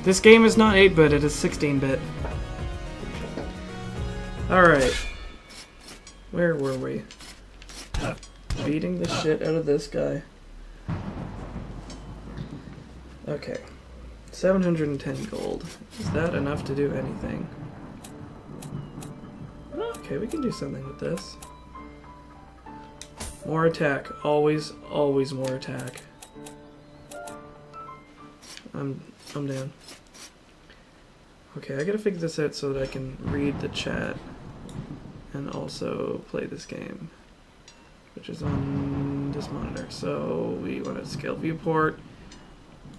This game is not 8-bit, it is 16-bit. Alright. Where were we? Beating the shit out of this guy. Okay. 710 gold. Is that enough to do anything? Okay, we can do something with this. More attack. Always, always more attack. I'm down. Okay, I gotta figure this out so that I can read the chat and also play this game, which is on this monitor. So we want to scale viewport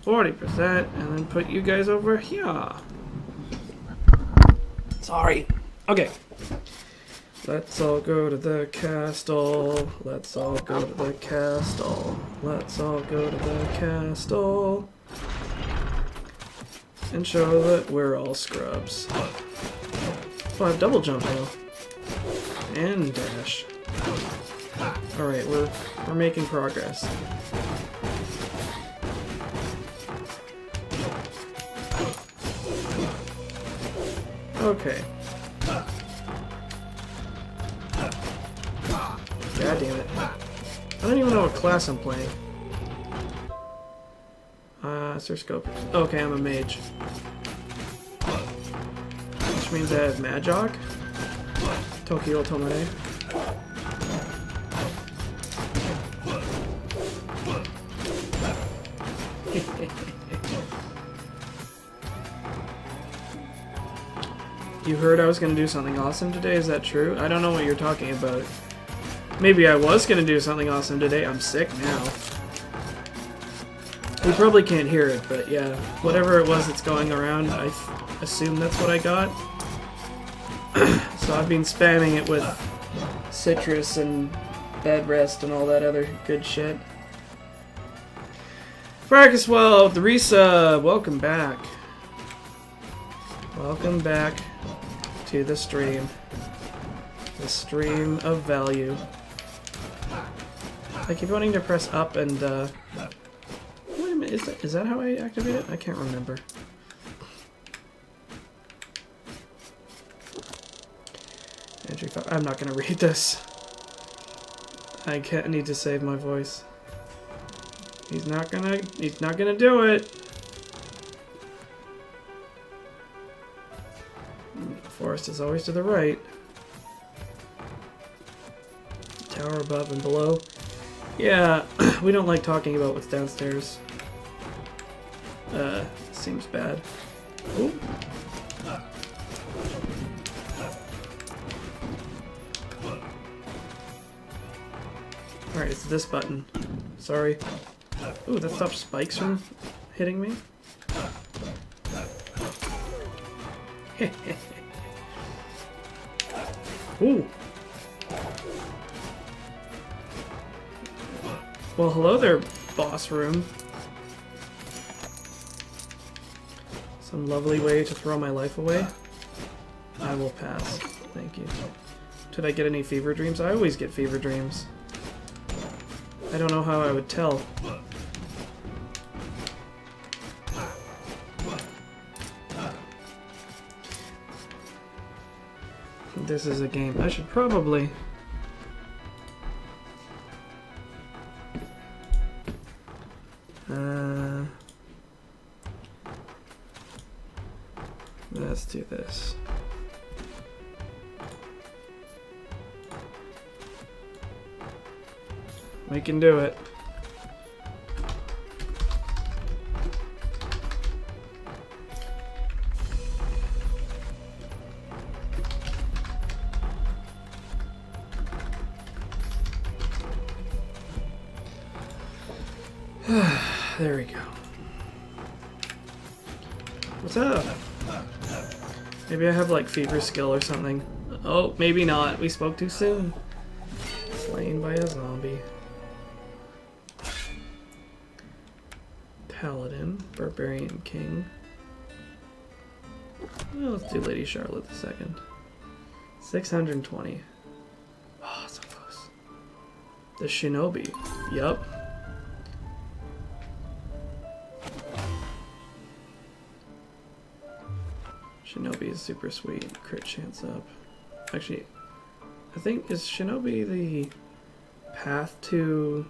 40% and then put you guys over here. Sorry. Okay. Let's all go to the castle. Let's all go to the castle. Let's all go to the castle. And show that we're all scrubs. Oh, I have double jump now. And dash. Alright, we're making progress. Okay. God damn it. I don't even know what class I'm playing. Sir Scope. Okay, I'm a mage. Which means I have Magic. Tokyo Tomare. You heard I was gonna do something awesome today, is that true? I don't know what you're talking about. Maybe I was gonna do something awesome today. I'm sick now. You probably can't hear it, but yeah, whatever it was that's going around, I assume that's what I got. So I've been spamming it with citrus and bed rest and all that other good shit. Fracaswell, Theresa, welcome back. Welcome back to the stream. The stream of value. I keep wanting to press up and, wait a minute, is that how I activate it? I can't remember. I'm not gonna read this. I need to save my voice. He's not gonna do it. The forest is always to the right. Tower above and below. Yeah, we don't like talking about what's downstairs. Seems bad. Ooh. Alright, it's this button. Sorry. Ooh, that stops spikes from hitting me. Ooh. Well, hello there, boss room. Some lovely way to throw my life away. I will pass. Thank you. Did I get any fever dreams? I always get fever dreams. I don't know how I would tell. This is a game. I should probably... let's do this. We can do it. There we go. What's up? Maybe I have like fever skill or something. Oh, maybe not. We spoke too soon. Slain by a zombie. Paladin, Barbarian King. Well, let's do Lady Charlotte II. 620. Oh, so close. The Shinobi. Yup. Shinobi is super sweet. Crit chance up. Actually, I think, is Shinobi the path to...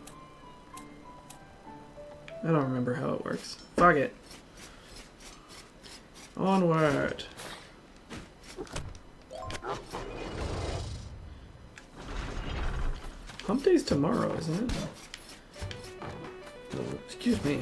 I don't remember how it works. Fuck it. Onward. Hump day's tomorrow, isn't it? Oh, excuse me.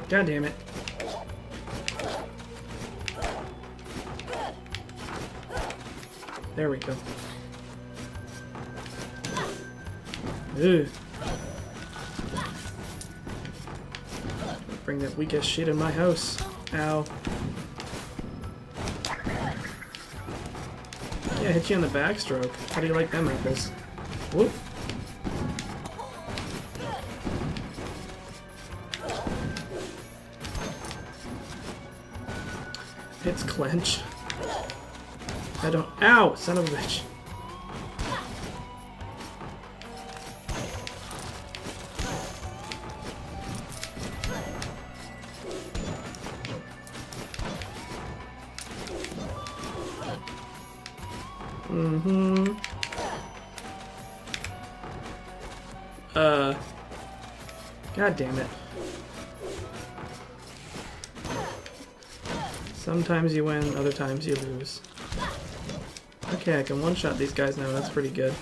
God damn it. There we go. Ugh. Bring that weak ass shit in my house. Ow. Yeah, hit you on the backstroke. How do you like them apples? Whoop. It's clench. I don't. Ow! Son of a bitch. God damn it. Sometimes you win, other times you lose. Okay, I can one-shot these guys now, that's pretty good.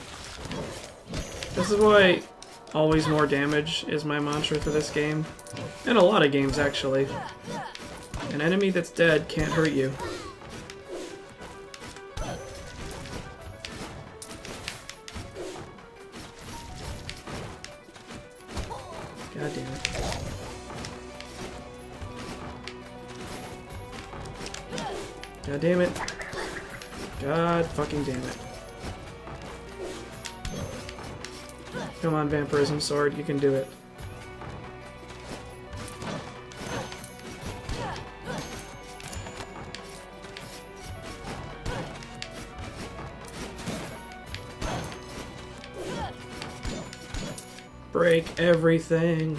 This is why always more damage is my mantra for this game. And a lot of games, actually. An enemy that's dead can't hurt you. God damn it. God damn it. God fucking damn it. Come on, Vampirism Sword, you can do it. Break everything.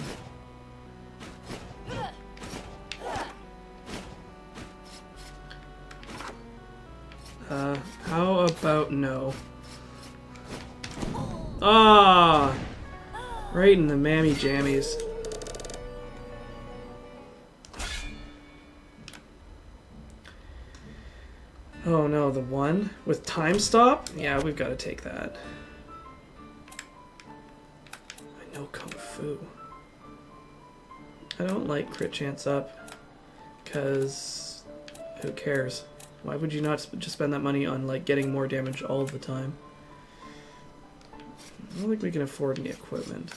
How about no? Ah! Right in the mammy jammies. Oh no, the one with time stop? Yeah, we've got to take that. I know Kung Fu. I don't like crit chance up, because who cares? Why would you not just spend that money on like getting more damage all the time? I don't think we can afford any equipment.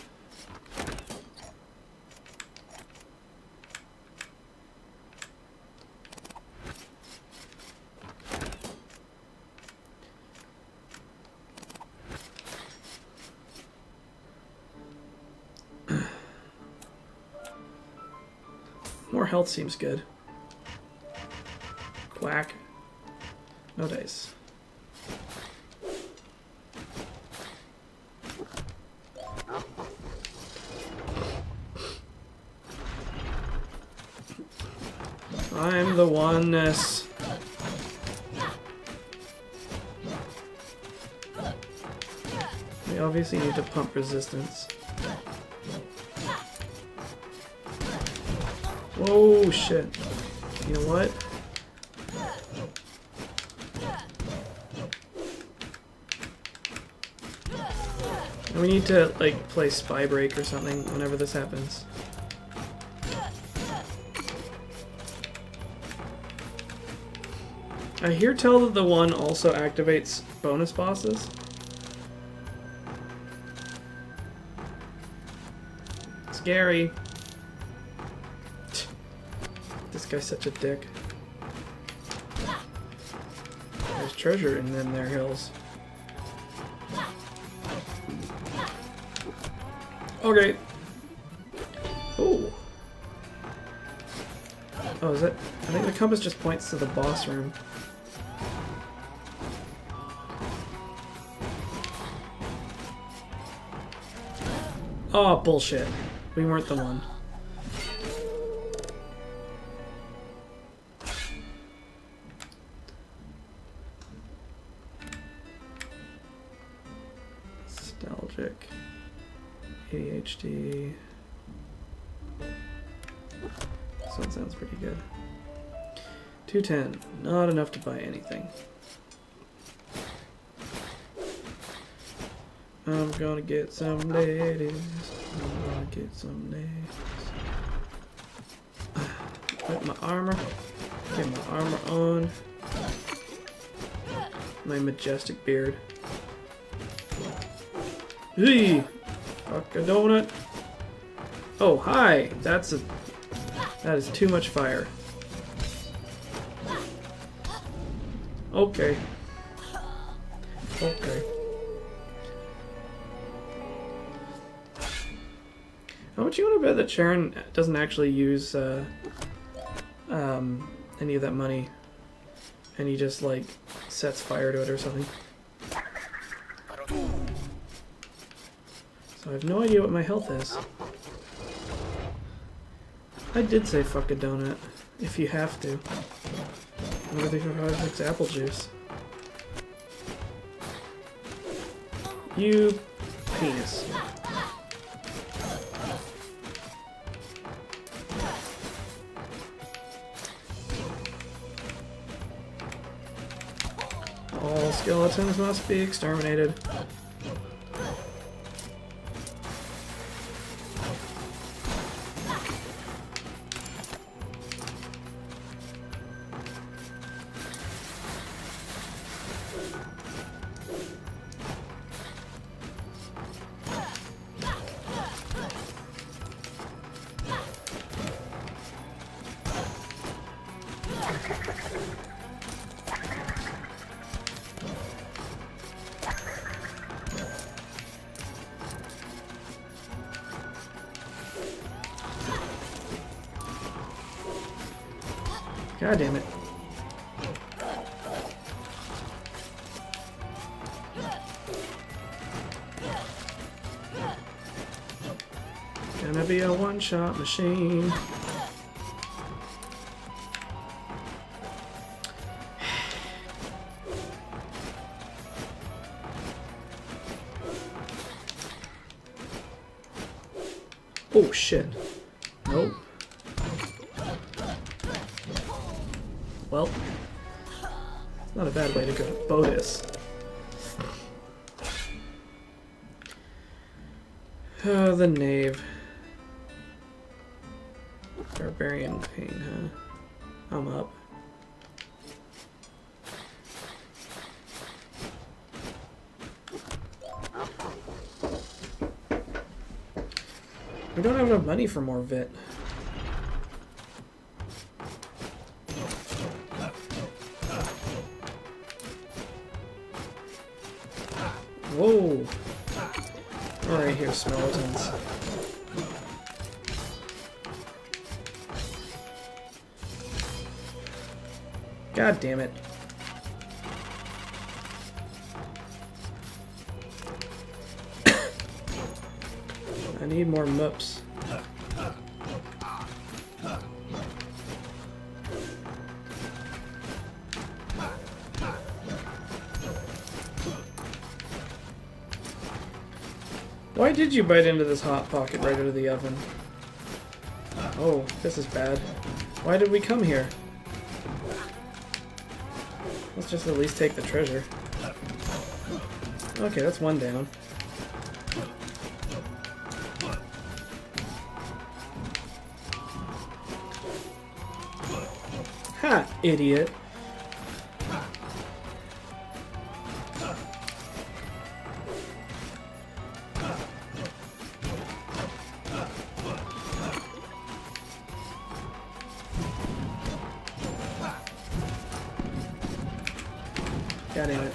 More health seems good. Quack. No dice. I'm the oneness. We obviously need to pump resistance. Whoa, shit. You know what? We need to, like, play Spy Break or something whenever this happens. I hear tell that the one also activates bonus bosses. Scary. This guy's such a dick. There's treasure in them there hills. Okay. Oh. Oh, is it? I think the compass just points to the boss room. Oh, bullshit. We weren't the one. Nostalgic. ADHD. This one sounds pretty good. 210. Not enough to buy anything. I'm gonna get some ladies. I'm gonna get some ladies. Put my armor. Get my armor on. My majestic beard. Hey! Fuck a donut. Oh, hi! That is too much fire. Okay. Okay. How much you want to bet that Sharon doesn't actually use any of that money, and he just like sets fire to it or something? So I have no idea what my health is. I did say fuck a donut, if you have to. Nobody likes apple juice. You penis. All skeletons must be exterminated. God damn it. Gonna be a one-shot machine. Oh shit. Nope. Well, it's not a bad way to go to Bodis. Oh, the knave. Barbarian pain, huh? I'm up. We don't have enough money for more Vit. Whoa! Alright, here, skeletons. God damn it. I need more mups. Why did you bite into this hot pocket right out of the oven? Oh, this is bad. Why did we come here? Let's just at least take the treasure. Okay, that's one down. Ha! Idiot. God damn it.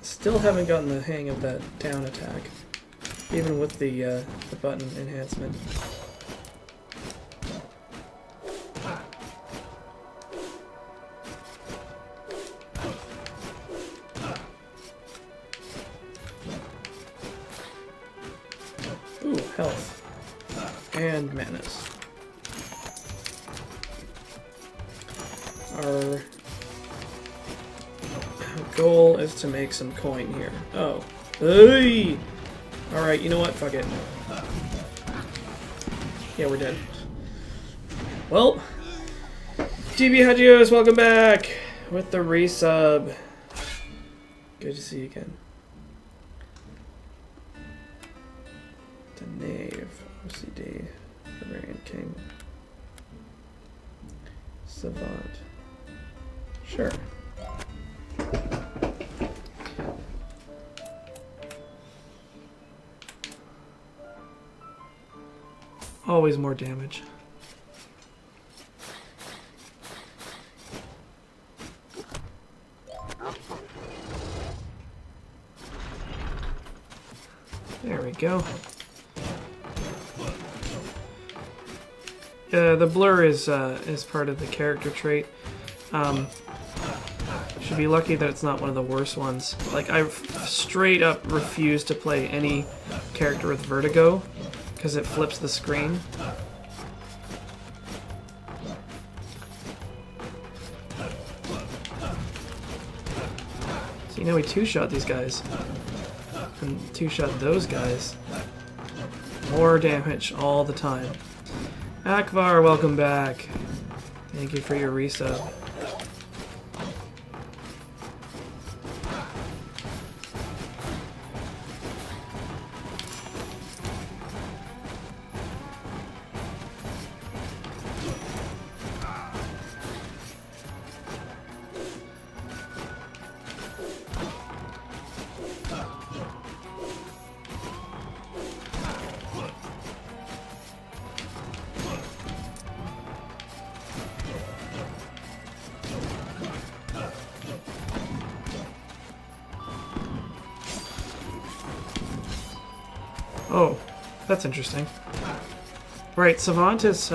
Still haven't gotten the hang of that down attack. Even with the button enhancement. Ooh, health. And manas. Our goal is to make some coin here. Oh. Hey! Alright, you know what? Fuck it. Yeah, we're dead. Well, TB Hajios, welcome back with the resub. Good to see you again. The Knave, OCD, Barbarian King, Savant. Sure. Always more damage. There we go. The blur is part of the character trait. Should be lucky that it's not one of the worst ones. Like, I straight up refuse to play any character with vertigo because it flips the screen. So you know we two-shot these guys. And two-shot those guys. More damage all the time. Akvar, welcome back. Thank you for your resub. Oh, that's interesting. Right, Savant is,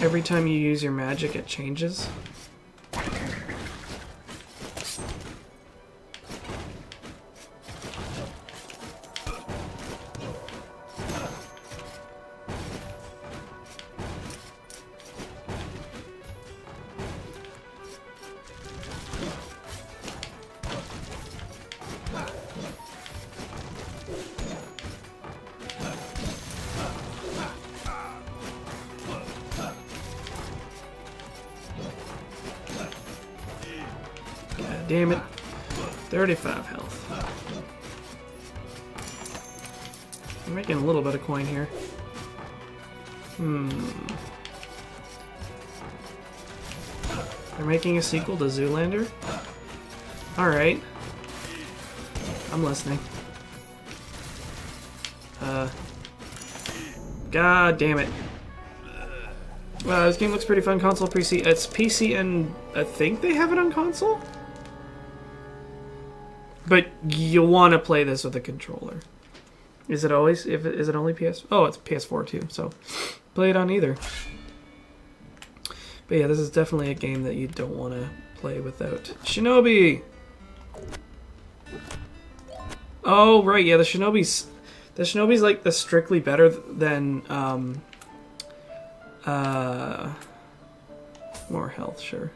every time you use your magic, it changes. Damn it. 35 health. I'm making a little bit of coin here. They're making a sequel to Zoolander? Alright. I'm listening. God damn it. This game looks pretty fun. Console, PC. It's PC and I think they have it on console? But you want to play this with a controller. Is it always? Is it only PS? Oh, it's PS4 too. So play it on either. But yeah, this is definitely a game that you don't want to play without Shinobi. Oh right, yeah, the Shinobi's like the strictly better than more health, sure.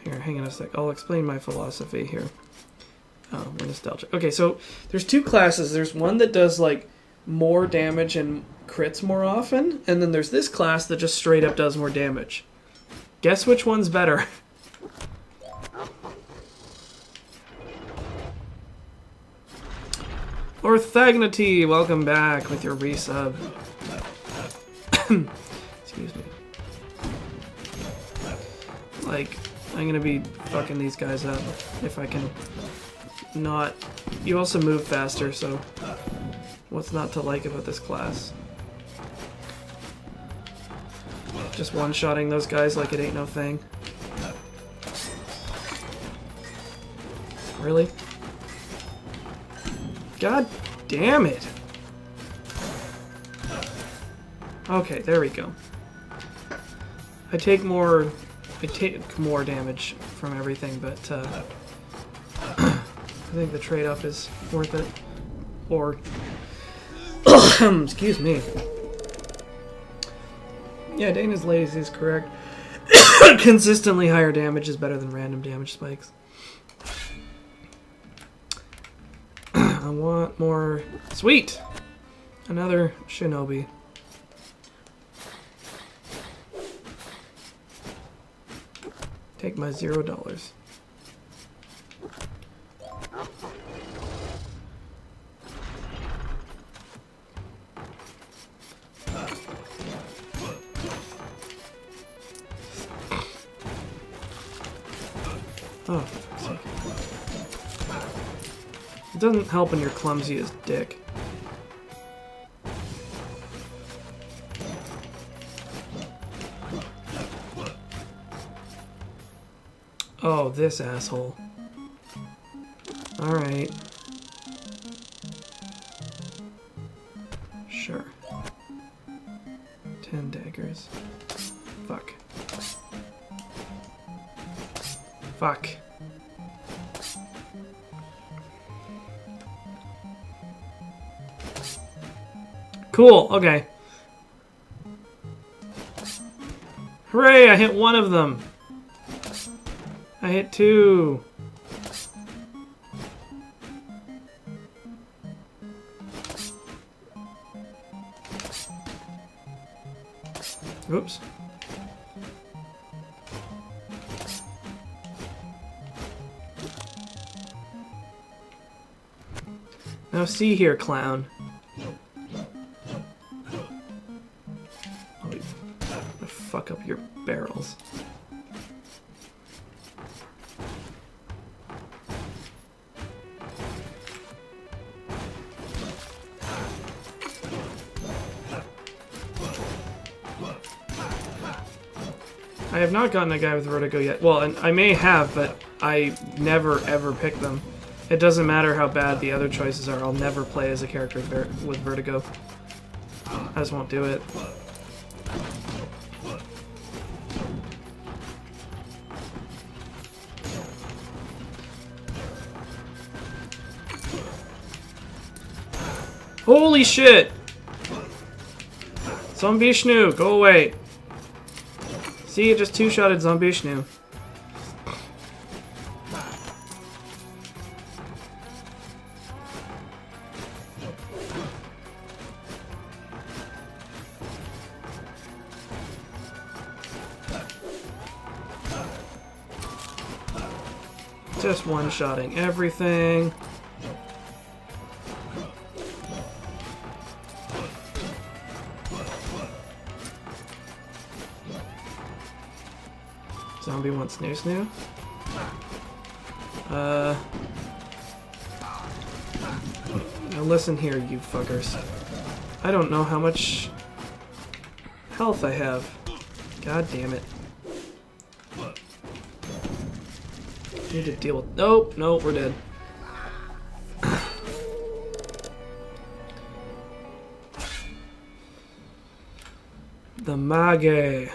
Here, hang on a sec. I'll explain my philosophy here. Oh, we're nostalgic. Okay, so there's two classes. There's one that does like more damage and crits more often, and then there's this class that just straight up does more damage. Guess which one's better? Orthagnity, welcome back with your resub. Excuse me. Like, I'm gonna be fucking these guys up if I can not. You also move faster, so what's not to like about this class? Just one-shotting those guys like it ain't no thing. Really? God damn it! Okay, there we go. I take more damage from everything, but I think the trade-off is worth it. Or excuse me. Yeah, Dana's lazy is correct. Consistently higher damage is better than random damage spikes. I want more. Sweet! Another shinobi. Take my $0. Oh, for fuck's sake. It doesn't help when you're clumsy as dick. Oh, this asshole. Alright. Sure. 10 daggers. Fuck. Fuck. Cool, okay. Hooray, I hit one of them. I hit 2. Oops. Now see here, clown. Oh, fuck up your barrels. I have not gotten a guy with vertigo yet. Well, and I may have, but I never ever pick them. It doesn't matter how bad the other choices are. I'll never play as a character with vertigo. I just won't do it. Holy shit! Zombishnu, go away. See, it just two-shotted Zombishnu. Just one-shotting everything. Zombie wants snoo. Now listen here, you fuckers. I don't know how much health I have. God damn it. Need to deal with. Nope, nope, we're dead. The Mage.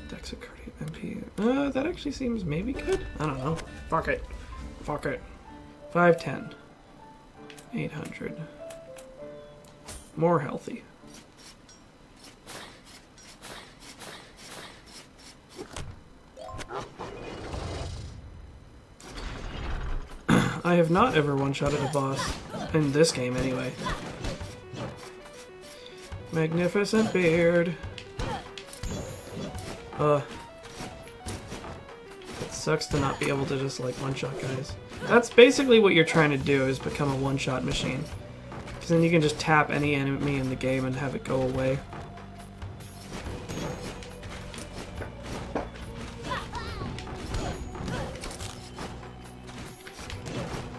Dexicardium MP. That actually seems maybe good. I don't know. Fuck it. Fuck it. 510. 800. More healthy. I have not ever one-shotted a boss. In this game, anyway. Magnificent beard. It sucks to not be able to just, like, one-shot guys. That's basically what you're trying to do, is become a one-shot machine. Because then you can just tap any enemy in the game and have it go away.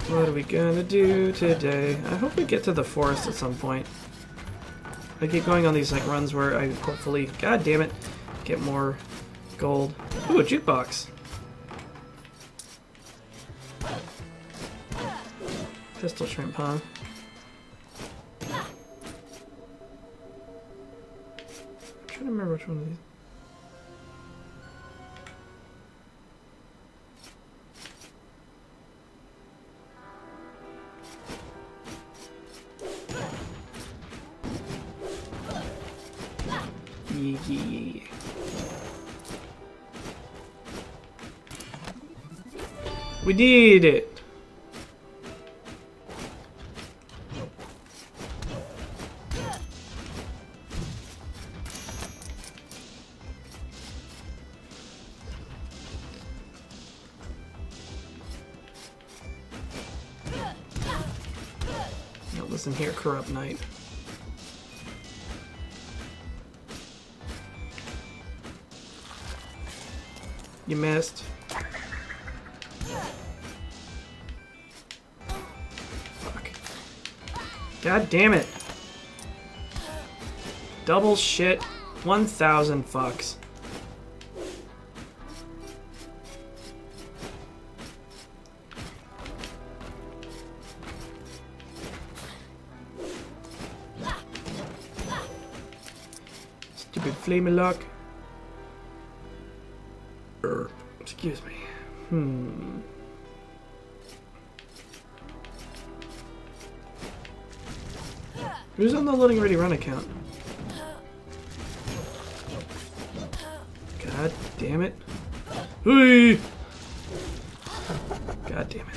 What are we gonna do today? I hope we get to the forest at some point. I keep going on these like runs where I hopefully, god damn it, get more gold. Ooh, a jukebox. Pistol shrimp, huh? I'm trying to remember which one of these. Yeah. We did it! Now listen here, corrupt knight. You missed. Fuck. God damn it. Double shit. 1,000 fucks. Stupid flamey lock. Excuse me. Who's on the loading ready run account? God damn it. Hey! God damn it.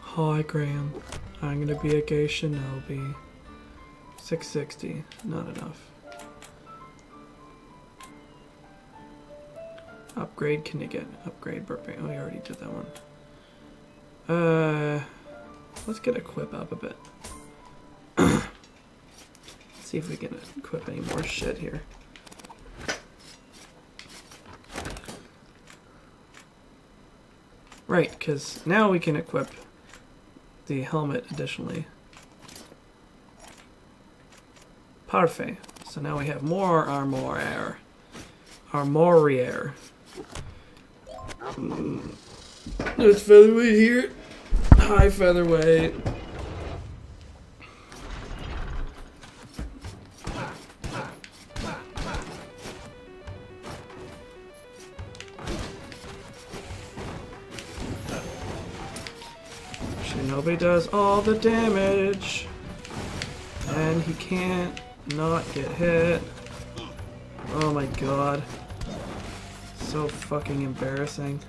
Hi, Graham. I'm gonna be a gay shinobi. 660. Not enough. Upgrade can you get? Upgrade burping. Oh, we already did that one. Let's get equip up a bit. Let's see if we can equip any more shit here. Right, because now we can equip the helmet additionally. Parfait. So now we have more armor. Armorier. There's featherweight here. High featherweight. Shinobi does all the damage. And he can't not get hit. Oh my god. So fucking embarrassing.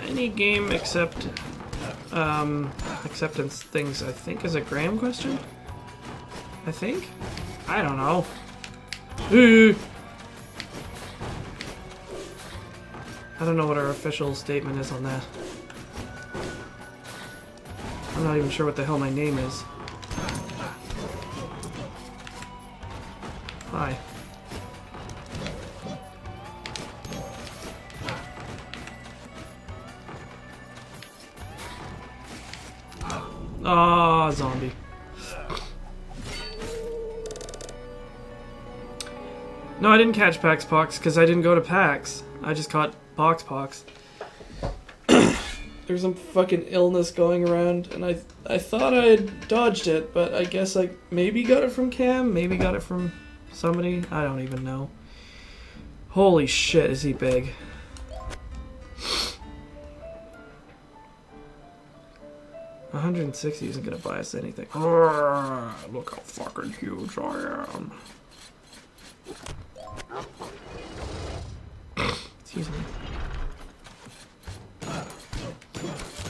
Any game except acceptance things, I think, is a Graham question? I think? I don't know. I don't know what our official statement is on that. I'm not even sure what the hell my name is. Hi. Ah, zombie. No, I didn't catch PAX Pox because I didn't go to PAX. I just caught Pox Pox. There's some fucking illness going around, and I thought I had dodged it, but I guess I maybe got it from Cam, maybe got it from somebody. I don't even know. Holy shit, is he big. 160 isn't gonna buy us anything. Look how fucking huge I am. Excuse me.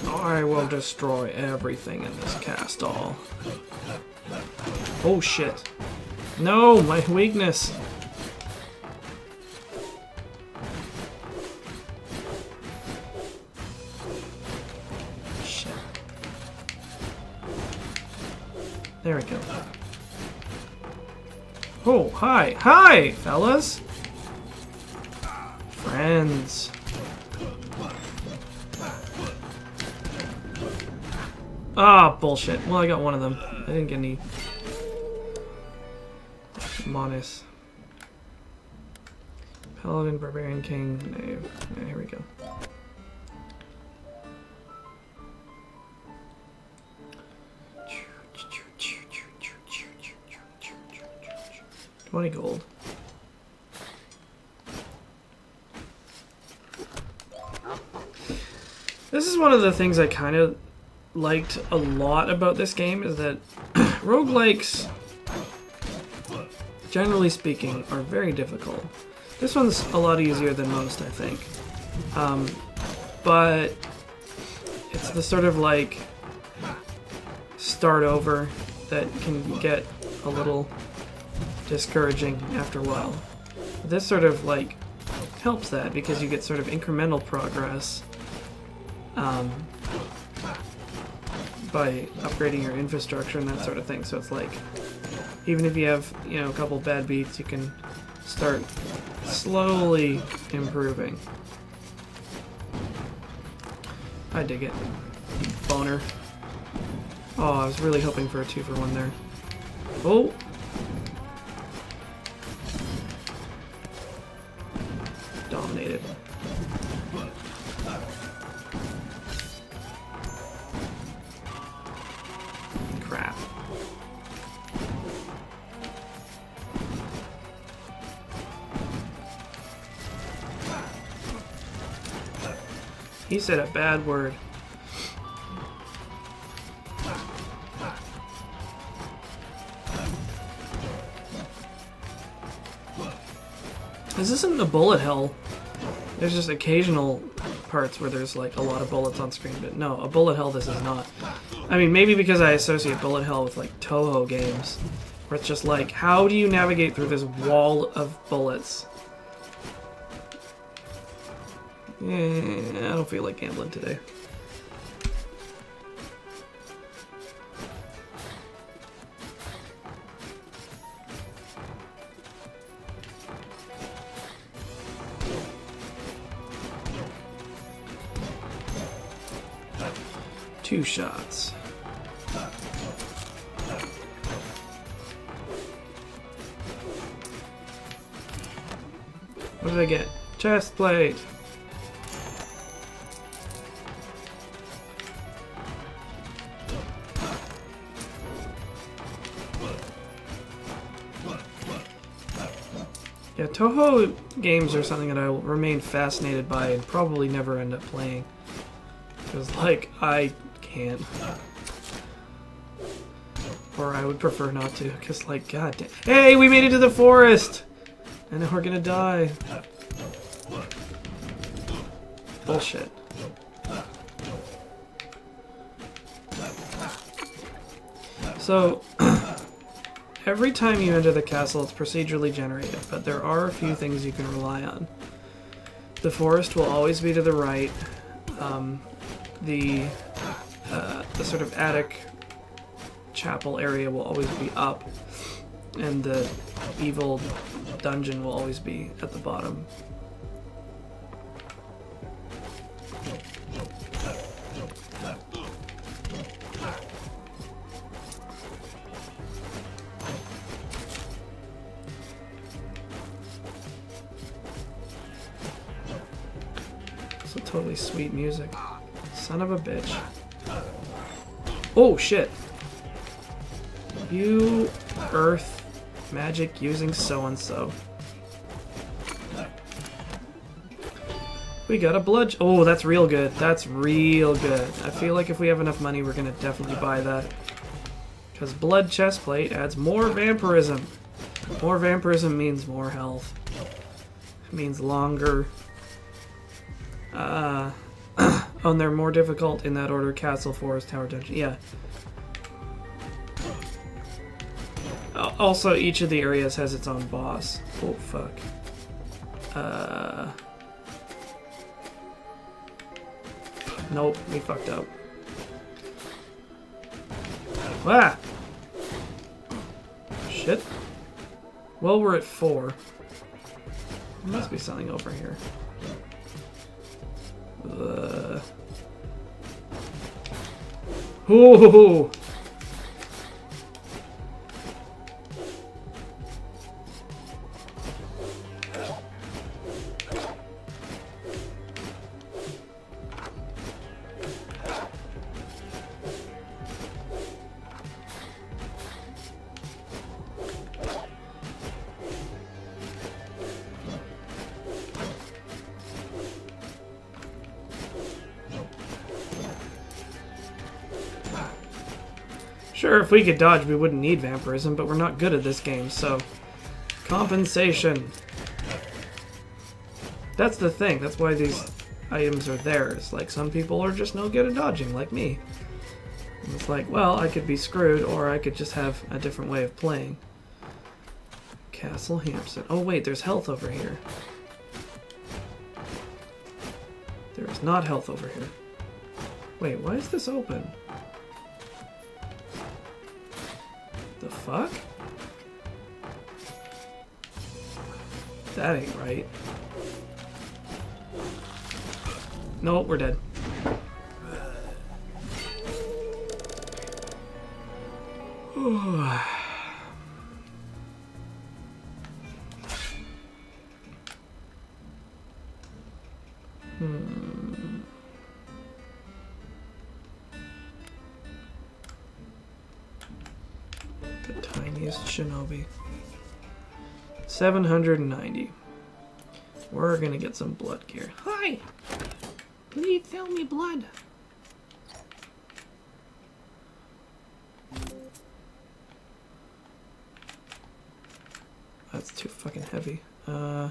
I will destroy everything in this castle. Oh shit. No, my weakness. There we go. Oh, hi. Hi, fellas. Friends. Ah, bullshit. Well, I got one of them. I didn't get any. Monis. Paladin, Barbarian, King, Knave. Yeah, here we go. $20 gold. This is one of the things I kind of liked a lot about this game, is that roguelikes, generally speaking, are very difficult. This one's a lot easier than most, I think. But it's the sort of like start over that can get a little discouraging after a while. This sort of like helps that, because you get sort of incremental progress by upgrading your infrastructure and that sort of thing. So it's like, even if you have, you know, a couple bad beats, you can start slowly improving. I dig it. Boner. Oh, I was really hoping for a 2-for-1 there. Oh! Dominated. Crap. He said a bad word. This isn't a bullet hell. There's just occasional parts where there's like a lot of bullets on screen, but no, a bullet hell this is not. I mean, maybe because I associate bullet hell with like Toho games, where it's just like, how do you navigate through this wall of bullets? I don't feel like gambling today. Two shots. What did I get? Chest plate. Yeah, Toho games are something that I will remain fascinated by and probably never end up playing. Because, like, I can't. Or I would prefer not to, because, like, god damn. Hey, we made it to the forest! And then we're gonna die. Bullshit. So, every time you enter the castle, it's procedurally generated, but there are a few things you can rely on. The forest will always be to the right. The sort of attic chapel area will always be up, and the evil dungeon will always be at the bottom. So totally sweet music. Son of a bitch. Oh shit. You earth magic using so-and-so. We got a bludge. Oh, that's real good. That's real good. I feel like if we have enough money, we're gonna definitely buy that. Because blood chestplate adds more vampirism. More vampirism means more health. It means longer. Oh, and they're more difficult in that order: castle, forest, tower, dungeon. Yeah. Also, each of the areas has its own boss. Oh, fuck. Nope, we fucked up. Ah! shit. Well, we're at 4. There must be something over here. Ooh! Sure, if we could dodge, we wouldn't need vampirism, but we're not good at this game, so... Compensation. That's the thing, that's why these items are there. It's like, some people are just no good at dodging, like me. And it's like, well, I could be screwed, or I could just have a different way of playing. Castle Hampson. Oh wait, there's health over here. There is not health over here. Wait, why is this open? The fuck? That ain't right. Nope, we're dead. The tiniest shinobi. 790. We're gonna get some blood gear. Hi! Please sell me blood. That's too fucking heavy. Yeah.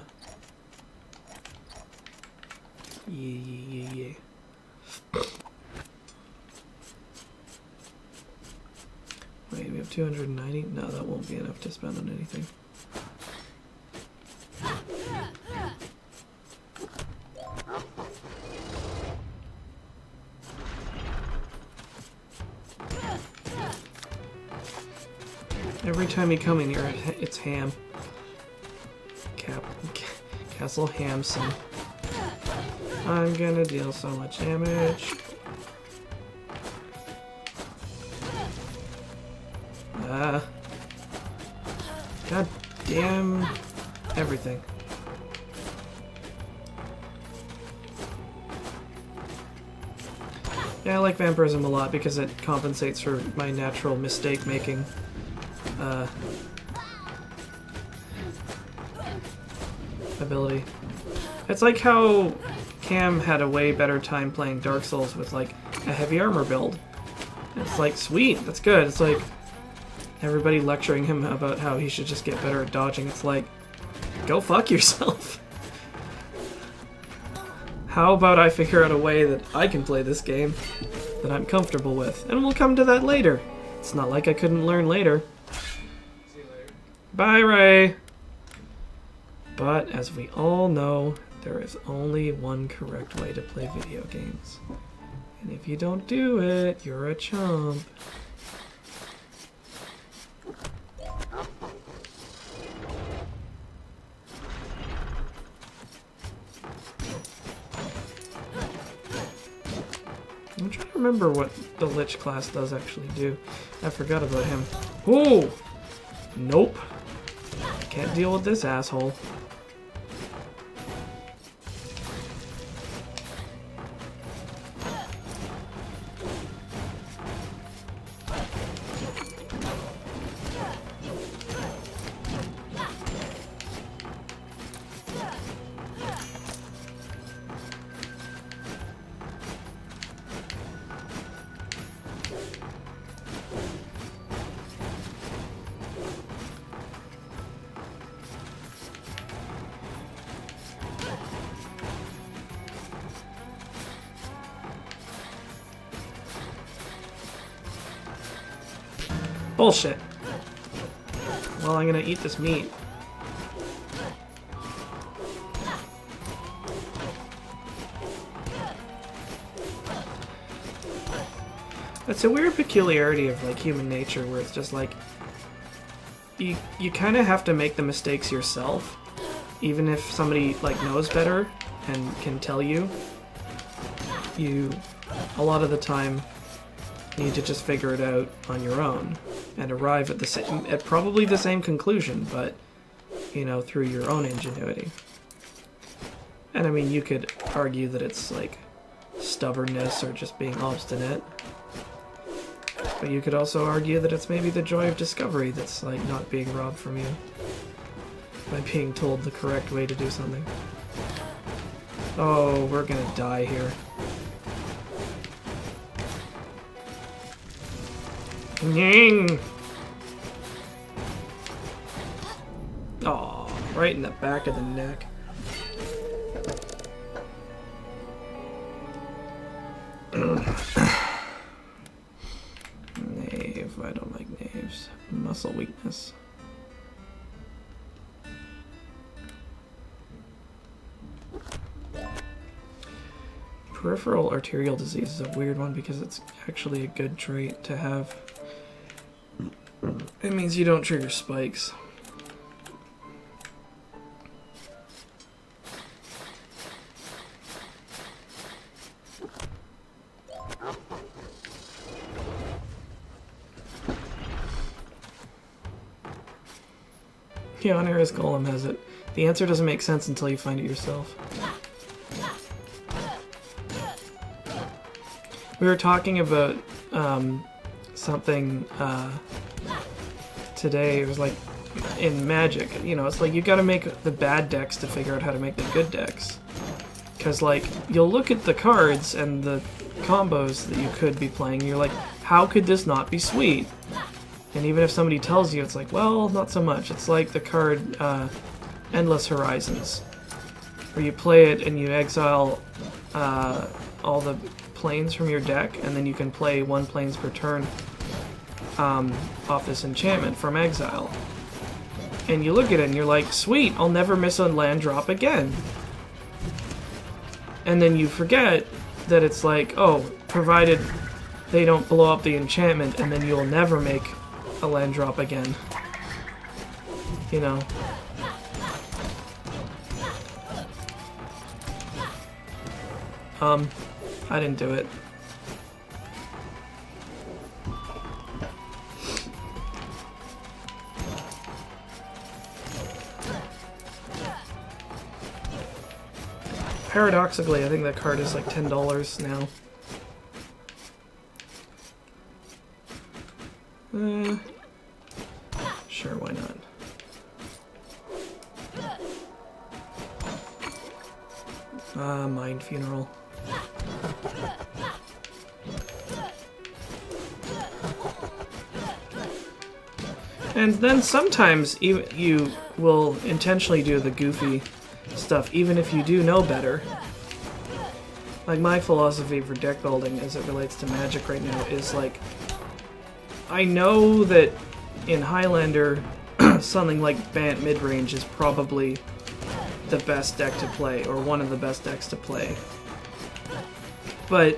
Wait, we have 290? No, that won't be enough to spend on anything. Every time you come in here, it's ham. Castle Hampson. I'm gonna deal so much damage. God damn everything. Yeah, I like vampirism a lot because it compensates for my natural mistake making. Ability. It's like how Cam had a way better time playing Dark Souls with like a heavy armor build. It's like, sweet, that's good. It's like everybody lecturing him about how he should just get better at dodging. It's like, go fuck yourself. How about I figure out a way that I can play this game that I'm comfortable with? And we'll come to that later. It's not like I couldn't learn later. See you later. Bye, Ray! But, as we all know, there is only one correct way to play video games. And if you don't do it, you're a chump. I'm trying to remember what the Lich class does actually do. I forgot about him. Ooh! Nope. Can't deal with this asshole. Bullshit. Well, I'm gonna eat this meat. It's a weird peculiarity of like human nature where it's just like you kind of have to make the mistakes yourself, even if somebody like knows better and can tell you. You, a lot of the time, need to just figure it out on your own and arrive at at probably the same conclusion, but you know, through your own ingenuity. And I mean, you could argue that it's like stubbornness or just being obstinate. But you could also argue that it's maybe the joy of discovery that's like not being robbed from you by being told the correct way to do something. Oh, we're gonna die here. Nying! Aw, right in the back of the neck. Knave, I don't like knaves. Muscle weakness. Peripheral arterial disease is a weird one because it's actually a good trait to have. It means you don't trigger spikes. Yeah, Onera's Golem has it. The answer doesn't make sense until you find it yourself. We were talking about something today. It was like in Magic, you know, it's like you gotta make the bad decks to figure out how to make the good decks. Because, like, you'll look at the cards and the combos that you could be playing, and you're like, how could this not be sweet? And even if somebody tells you, it's like, well, not so much. It's like the card Endless Horizons, where you play it and you exile all the planes from your deck, and then you can play 1 planes per turn off this enchantment from exile. And you look at it and you're like, sweet, I'll never miss a land drop again. And then you forget that it's like, oh, provided they don't blow up the enchantment, and then you'll never make a land drop again. You know. I didn't do it. Paradoxically, I think that card is like $10 now. Sure, why not? Mind Funeral. And then sometimes you will intentionally do the goofy stuff, even if you do know better. Like, my philosophy for deck building as it relates to Magic right now is like, I know that in Highlander, something like Bant Midrange is probably the best deck to play, or one of the best decks to play. But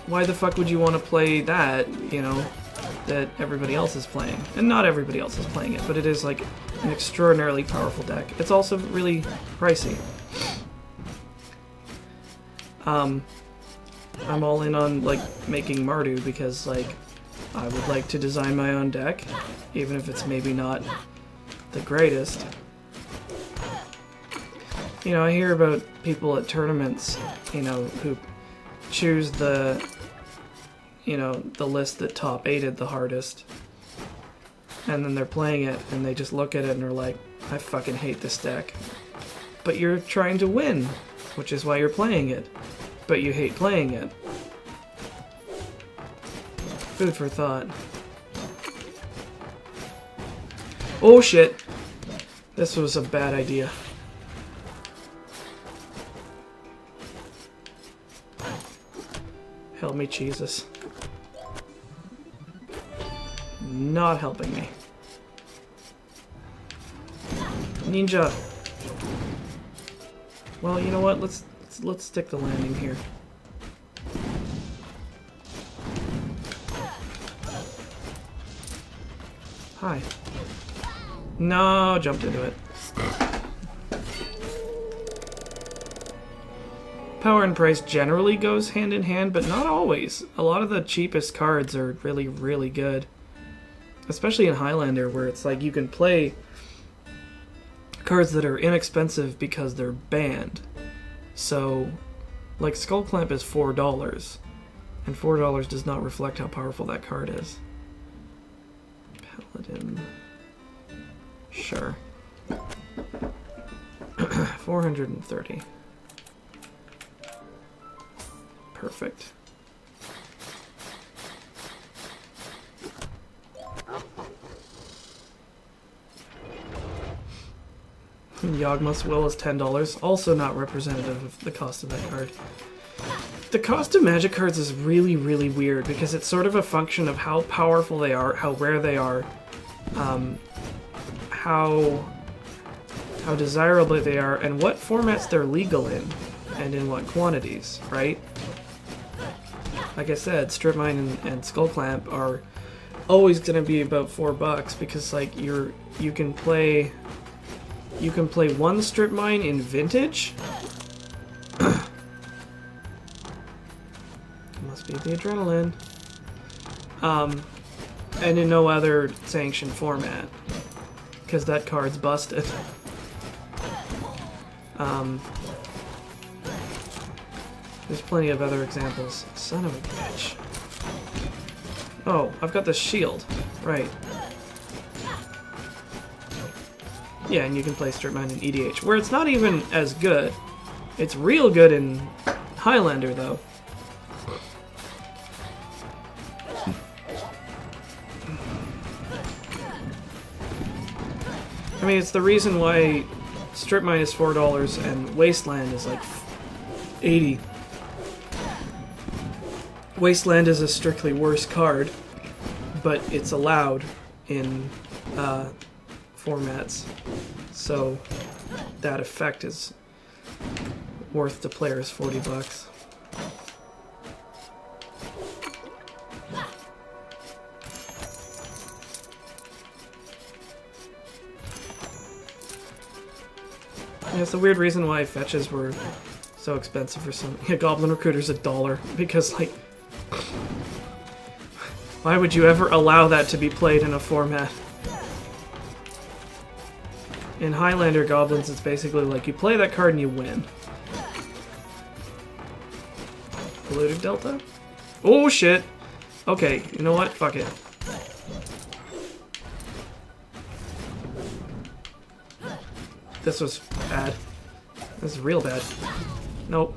why the fuck would you want to play that, you know, that everybody else is playing? And not everybody else is playing it, but it is like an extraordinarily powerful deck. It's also really pricey. I'm all in on, like, making Mardu because, like, I would like to design my own deck, even if it's maybe not the greatest. You know, I hear about people at tournaments, you know, who choose the, you know, the list that top 8'd the hardest. And then they're playing it, and they just look at it and are like, I fucking hate this deck. But you're trying to win, which is why you're playing it. But you hate playing it. Food for thought. Oh shit. This was a bad idea. Help me, Jesus. Not helping me. Ninja. Well, you know what? Let's stick the landing here. Hi. No, jumped into it. Power and price generally goes hand in hand, but not always. A lot of the cheapest cards are really, really good. Especially in Highlander, where it's like you can play cards that are inexpensive because they're banned. So, like Skull Clamp is $4, and $4 does not reflect how powerful that card is. Paladin. Sure. 430. Perfect. Yawgmoth's Will is $10, also not representative of the cost of that card. The cost of Magic cards is really, really weird because it's sort of a function of how powerful they are, how rare they are, how desirable they are, and what formats they're legal in, and in what quantities, right? Like I said, Strip Mine and Skull Clamp are always going to be about $4 because like you can play one Strip Mine in Vintage. Must be the adrenaline. And in no other sanctioned format because that card's busted. There's plenty of other examples. Son of a bitch. Oh, I've got the shield. Right. Yeah, and you can play Strip Mine in EDH, where it's not even as good. It's real good in Highlander, though. I mean, it's the reason why Strip Mine is $4 and Wasteland is like $80. Wasteland is a strictly worse card, but it's allowed in formats, so that effect is worth the players $40. And it's a weird reason why fetches were so expensive for some. Yeah, Goblin Recruiter's $1 because, like, why would you ever allow that to be played in a format? In Highlander Goblins, it's basically like you play that card and you win. Polluted Delta? Oh shit! Okay, you know what? Fuck it. This was bad. This is real bad. Nope.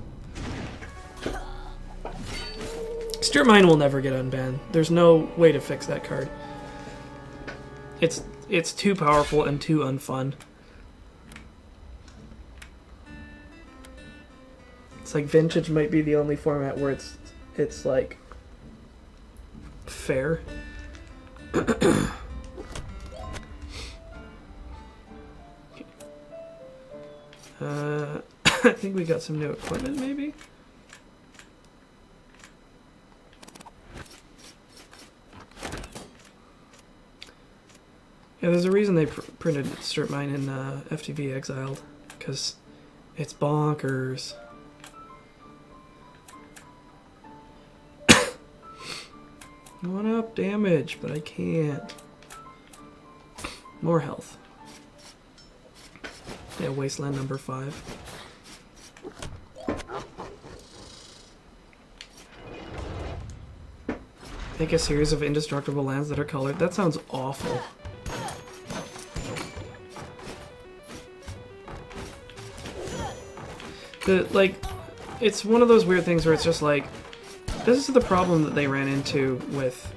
Strip Mine will never get unbanned. There's no way to fix that card. It's too powerful and too unfun. It's like Vintage might be the only format where it's like fair. I think we got some new equipment, maybe? Yeah, there's a reason they printed Strip Mine in FTV Exiled, because it's bonkers. I want up damage, but I can't. More health. Yeah, Wasteland number 5. Make a series of indestructible lands that are colored. That sounds awful. It's one of those weird things where it's just like, this is the problem that they ran into with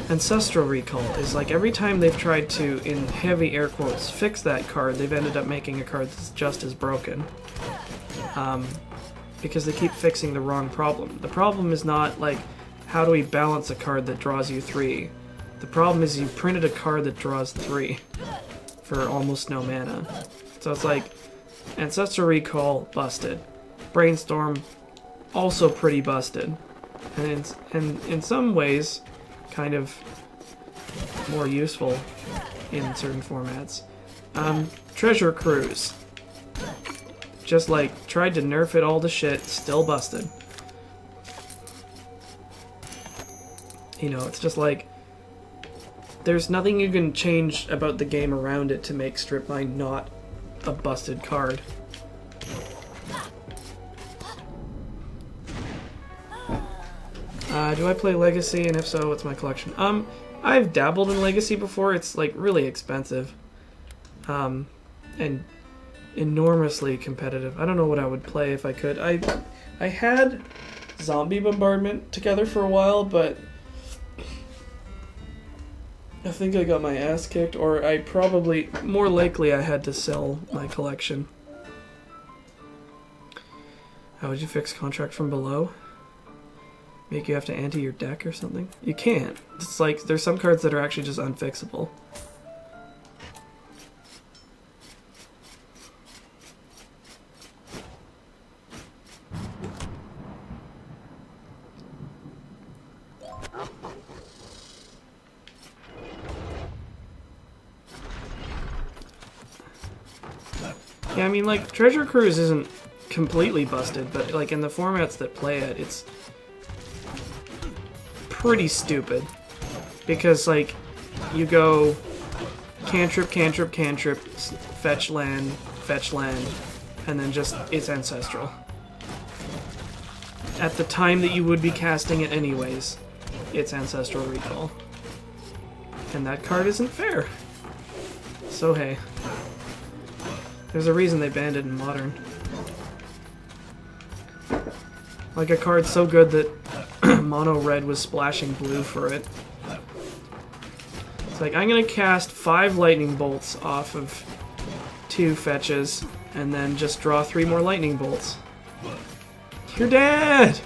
Ancestral Recall, is like every time they've tried to, in heavy air quotes, fix that card, they've ended up making a card that's just as broken. Because they keep fixing the wrong problem. The problem is not like, how do we balance a card that draws you 3? The problem is you printed a card that draws 3 for almost no mana. So it's like, Ancestral Recall, busted. Brainstorm, also pretty busted. And in some ways, kind of more useful. in certain formats. Treasure Cruise. Just like tried to nerf it all to shit, still busted. You know, it's just like there's nothing you can change about the game around it to make Strip Mine not a busted card. Do I play Legacy, and if so, what's my collection? I've dabbled in Legacy before. It's like really expensive, and enormously competitive. I don't know what I would play if I could. I had Zombie Bombardment together for a while, but I think I got my ass kicked, or more likely I had to sell my collection. How would you fix Contract from Below? Make you have to ante your deck or something? You can't. It's like, there's some cards that are actually just unfixable. Yeah, I mean, like, Treasure Cruise isn't completely busted, but, like, in the formats that play it, it's pretty stupid. Because, like, you go cantrip, cantrip, cantrip, fetch land, and then just, it's ancestral. At the time that you would be casting it anyways, it's Ancestral Recall. And that card isn't fair. So, hey. There's a reason they banned it in Modern. Like a card so good that Mono Red was splashing blue for it. It's like, I'm gonna cast 5 lightning bolts off of 2 fetches, and then just draw 3 more lightning bolts. You're dead!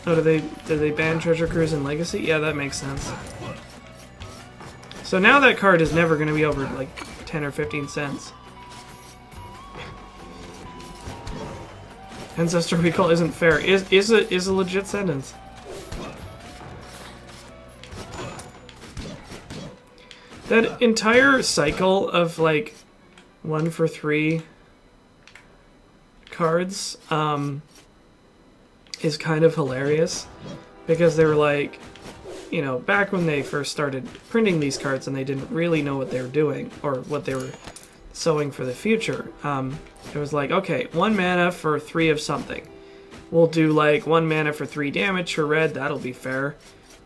Oh, did they ban Treasure Cruise in Legacy? Yeah, that makes sense. So now that card is never going to be over like 10 or 15 cents. Ancestral Recall isn't fair. Is a legit sentence. That entire cycle of like 1 for 3 cards, is kind of hilarious, because they were like, you know, back when they first started printing these cards and they didn't really know what they were doing or what they were sowing for the future. It was like, okay, 1 mana for 3 of something. We'll do like 1 mana for 3 damage for red, that'll be fair.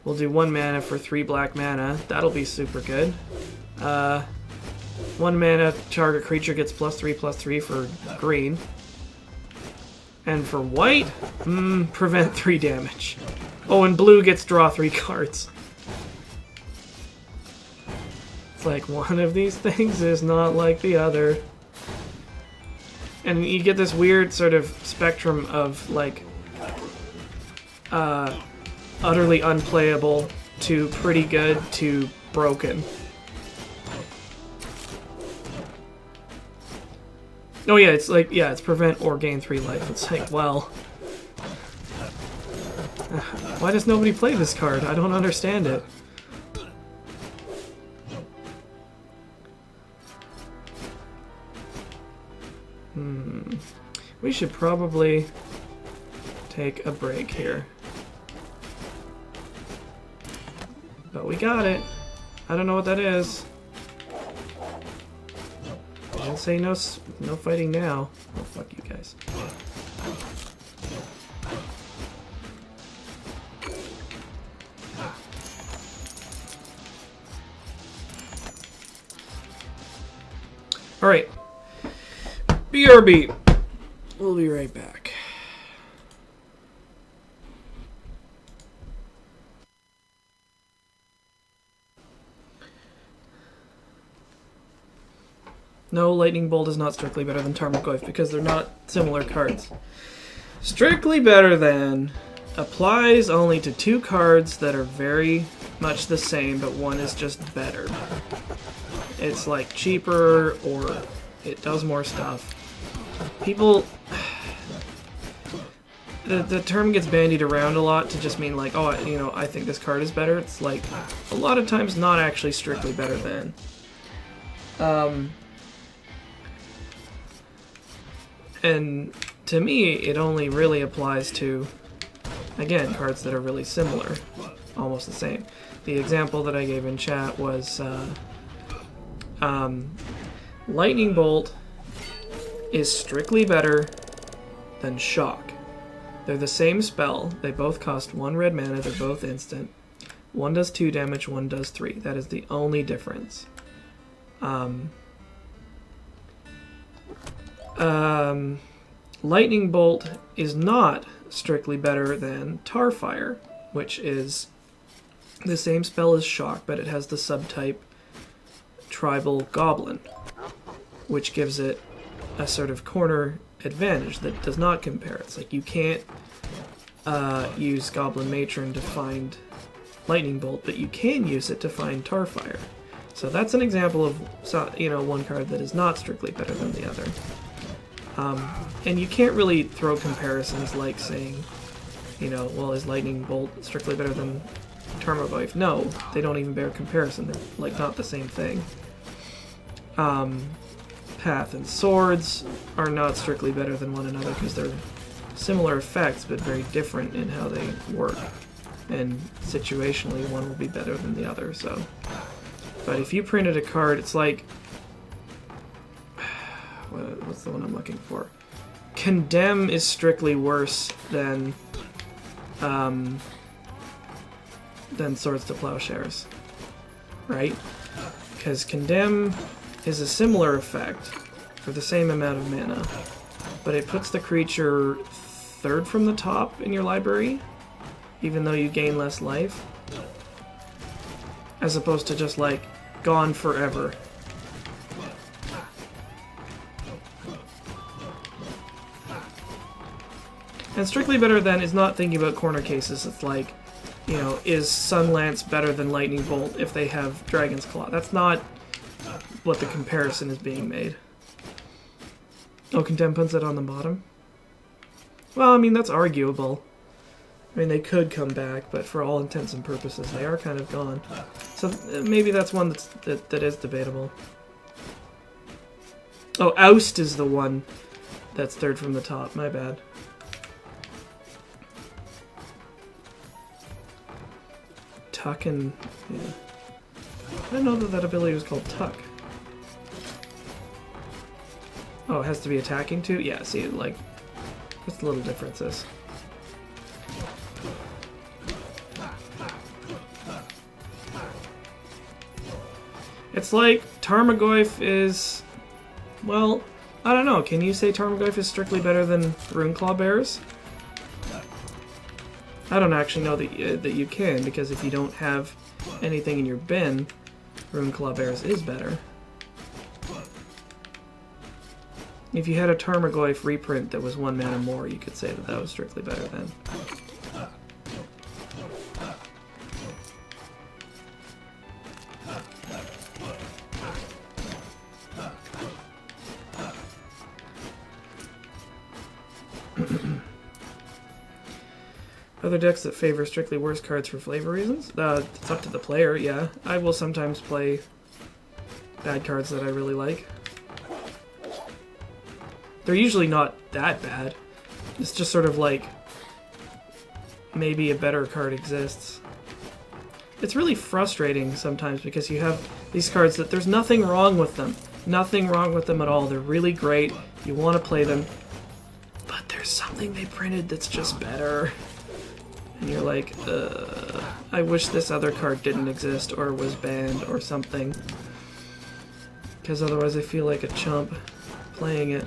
We'll do 1 mana for 3 black mana, that'll be super good. 1 mana, target creature gets +3/+3 for green. And for white, prevent 3 damage. Oh, and blue gets draw 3 cards. It's like, one of these things is not like the other. And you get this weird sort of spectrum of, like, utterly unplayable to pretty good to broken. Oh yeah, it's like, yeah, it's prevent or gain 3 life. It's like, well... why does nobody play this card? I don't understand it. We should probably take a break here. But we got it. I don't know what that is. I'll say no fighting now. Oh, fuck you guys. Alright. BRB. We'll be right back. No, Lightning Bolt is not strictly better than Tarmogoyf because they're not similar cards. Strictly better than applies only to 2 cards that are very much the same, but one is just better. It's like cheaper or It does more stuff. People... The term gets bandied around a lot to just mean like, oh, you know, I think this card is better. It's like, a lot of times not actually strictly better than. And to me, it only really applies to, again, cards that are really similar. Almost the same. The example that I gave in chat was Lightning Bolt is strictly better than Shock. They're the same spell. They both cost 1 red mana. They're both instant. One does 2 damage, one does 3. That is the only difference. Lightning Bolt is not strictly better than Tarfire, which is the same spell as Shock, but it has the subtype Tribal Goblin, which gives it a sort of corner advantage that does not compare. It's like you can't use Goblin Matron to find Lightning Bolt, but you can use it to find Tarfire. So that's an example of, you know, one card that is not strictly better than the other. And you can't really throw comparisons like saying, you know, well, is Lightning Bolt strictly better than Tarmogoyf? No, they don't even bear comparison. They're like not the same thing. Path and Swords are not strictly better than one another because they're similar effects but very different in how they work. And situationally, one will be better than the other. So, but if you printed a card, it's like, what's the one I'm looking for? Condemn is strictly worse than Swords to Plowshares, right? Because Condemn is a similar effect for the same amount of mana, but it puts the creature 3rd from the top in your library, even though you gain less life, as opposed to just like gone forever. And strictly better than is not thinking about corner cases. It's like, you know, is Sunlance better than Lightning Bolt if they have Dragon's Claw? That's not what the comparison is being made. Oh, Condemn puts it on the bottom? Well, I mean, that's arguable. I mean, they could come back, but for all intents and purposes, they are kind of gone. So maybe that's one that is debatable. Oh, Oust is the one that's 3rd from the top. My bad. Tuck and... yeah. I didn't know that ability was called Tuck. Oh, it has to be attacking too? Yeah, see, like, just little differences. It's like Tarmogoyf is... well, I don't know. Can you say Tarmogoyf is strictly better than Runeclaw Bears? I don't actually know that you can, because if you don't have anything in your bin, Runeclaw Bears is better. If you had a Tarmogoyf reprint that was 1 mana more, you could say that that was strictly better then. Other decks that favor strictly worse cards for flavor reasons? It's up to the player, yeah. I will sometimes play bad cards that I really like. They're usually not that bad. It's just sort of like, maybe a better card exists. It's really frustrating sometimes because you have these cards that there's nothing wrong with them. Nothing wrong with them at all. They're really great. You want to play them. But there's something they printed that's just better. And you're like, I wish this other card didn't exist or was banned or something. Because otherwise I feel like a chump playing it.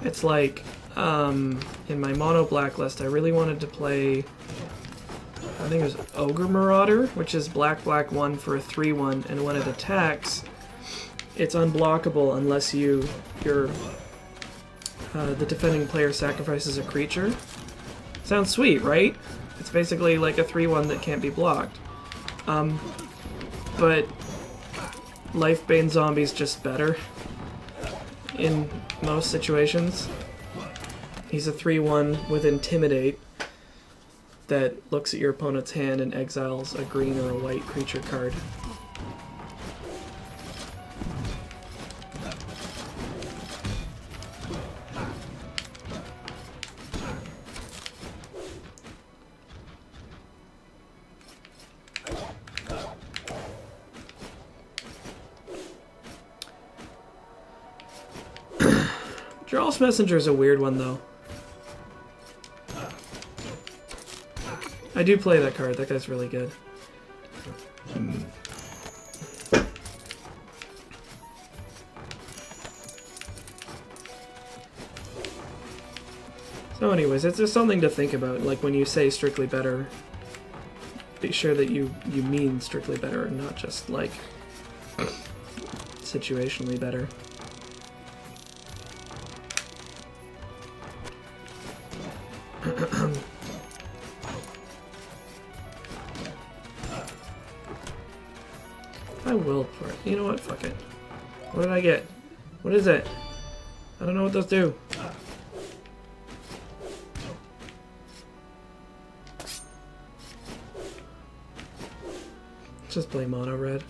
It's like, in my mono blacklist, I really wanted to play, I think it was Ogre Marauder, which is black 1 for a 3/1, and when it attacks, it's unblockable unless the defending player sacrifices a creature. Sounds sweet, right? It's basically like a 3/1 that can't be blocked. But Lifebane Zombie's just better. in most situations. He's a 3/1 with Intimidate that looks at your opponent's hand and exiles a green or a white creature card. Jarl's Messenger is a weird one, though. I do play that card. That guy's really good. So anyways, it's just something to think about. Like, when you say strictly better, be sure that you mean strictly better and not just, like, situationally better. I will for it. You know what? Fuck it. What did I get? What is it? I don't know what those do. Just play mono red.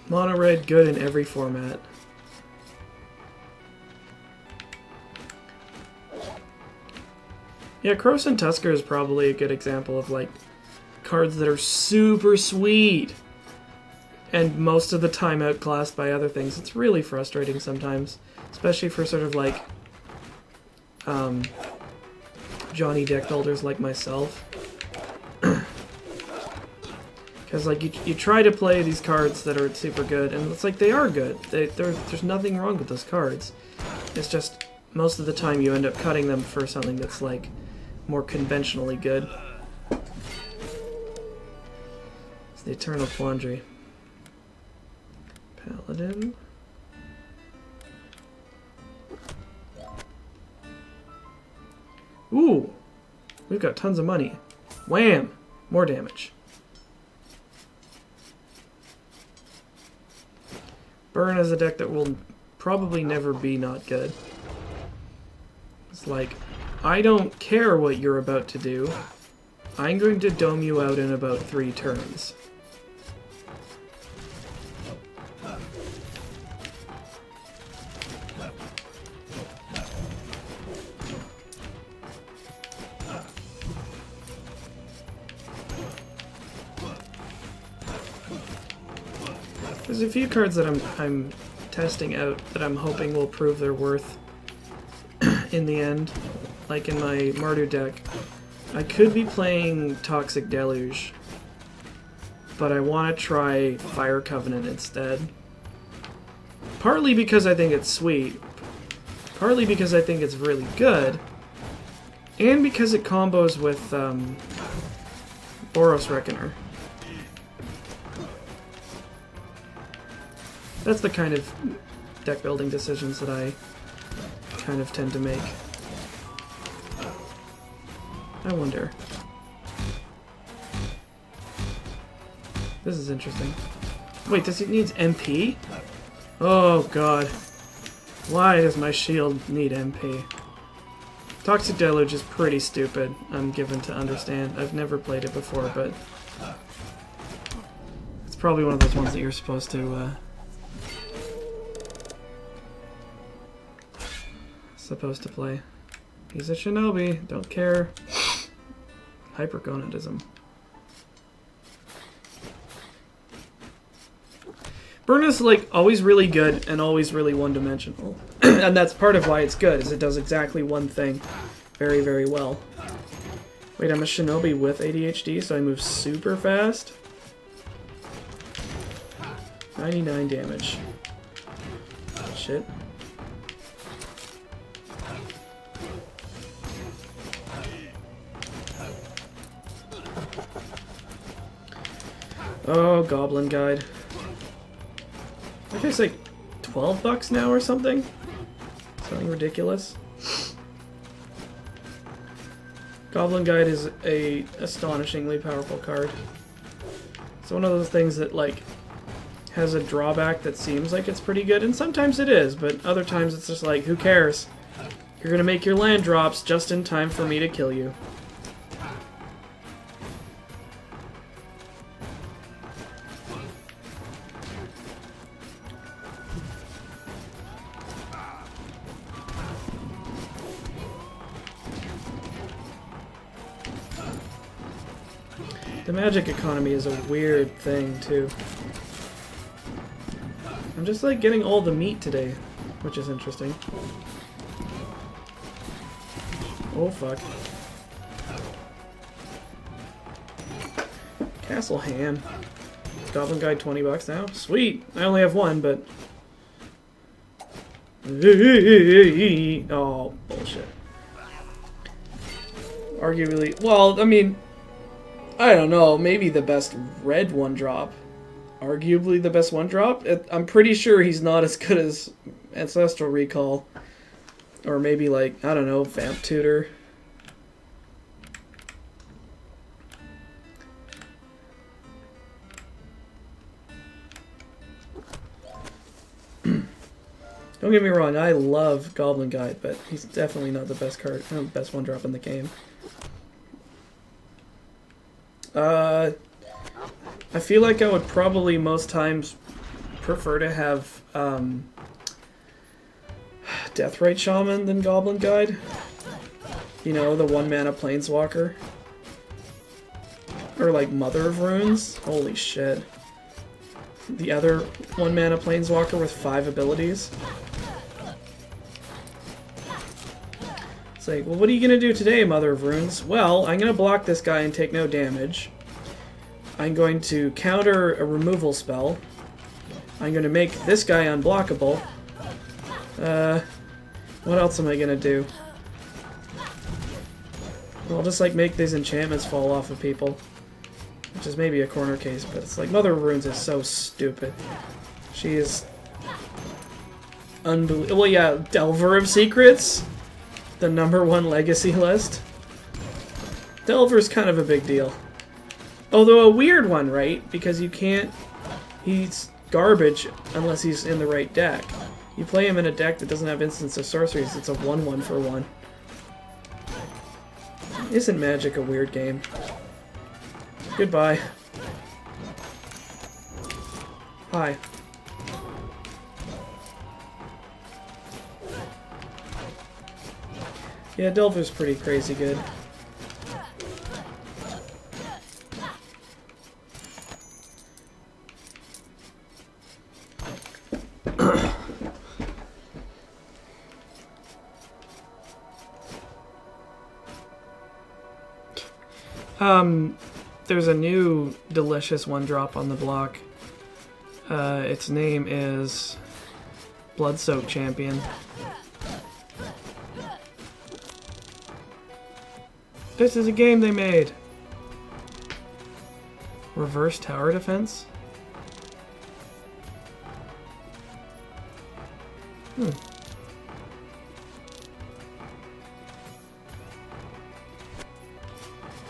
Mono red, good in every format. Yeah, Krosan Tusker is probably a good example of, like, cards that are super sweet and most of the time outclassed by other things. It's really frustrating sometimes, especially for sort of, like, Johnny deck builders like myself. Because, like, you try to play these cards that are super good, and it's like, they are good. There's nothing wrong with those cards. It's just, most of the time you end up cutting them for something that's, like, more conventionally good. It's the Eternal Quandary. Paladin. Ooh! We've got tons of money. Wham! More damage. Burn is a deck that will probably never be not good. It's like, I don't care what you're about to do. I'm going to dome you out in about 3 turns. There's a few cards that I'm testing out that I'm hoping will prove their worth in the end. Like in my Mardu deck, I could be playing Toxic Deluge, but I want to try Fire Covenant instead. Partly because I think it's sweet, partly because I think it's really good, and because it combos with Boros Reckoner. That's the kind of deck building decisions that I kind of tend to make. I wonder. This is interesting. Wait, does it need MP? Oh god. Why does my shield need MP? Toxic Deluge is pretty stupid, I'm given to understand. I've never played it before, but it's probably one of those ones that you're supposed to play. He's a shinobi, don't care. Hypergonadism. Burn is, like, always really good and always really one-dimensional. And that's part of why it's good, is it does exactly one thing very, very well. Wait, I'm a shinobi with ADHD, so I move super fast? 99 damage. Shit. Oh, Goblin Guide. I think it's like $12 now or something? Something ridiculous. Goblin Guide is a astonishingly powerful card. It's one of those things that, like, has a drawback that seems like it's pretty good, and sometimes it is, but other times it's just like, who cares? You're gonna make your land drops just in time for me to kill you. The magic economy is a weird thing, too. I'm just, like, getting all the meat today, which is interesting. Oh, fuck. Castle Ham. Goblin Guide, $20 now? Sweet! I only have one, but... Oh, bullshit. Arguably... Well, I mean... I don't know, maybe the best red one-drop. Arguably the best one-drop? I'm pretty sure he's not as good as Ancestral Recall. Or maybe, like, I don't know, Vamp Tutor. Don't get me wrong, I love Goblin Guide, but he's definitely not the best card, best one-drop in the game. I feel like I would probably most times prefer to have Deathrite Shaman than Goblin Guide. You know, the 1-mana Planeswalker. Or like Mother of Runes. Holy shit. The other 1-mana Planeswalker with 5 abilities. It's like, well, what are you gonna do today, Mother of Runes? Well, I'm gonna block this guy and take no damage. I'm going to counter a removal spell. I'm going to make this guy unblockable. What else am I going to do? I'll just like make these enchantments fall off of people. Which is maybe a corner case, but it's like Mother of Runes is so stupid. She is... unbelievable. Well, yeah, Delver of Secrets? The #1 legacy list? Delver's kind of a big deal. Although a weird one, right? Because you can't... He's garbage unless he's in the right deck. You play him in a deck that doesn't have instants of sorceries, it's a 1/1 for 1. Isn't Magic a weird game? Goodbye. Hi. Yeah, Delver's pretty crazy good. There's a new delicious one-drop on the block. Its name is Bloodsoaked Champion. This is a game they made! Reverse tower defense?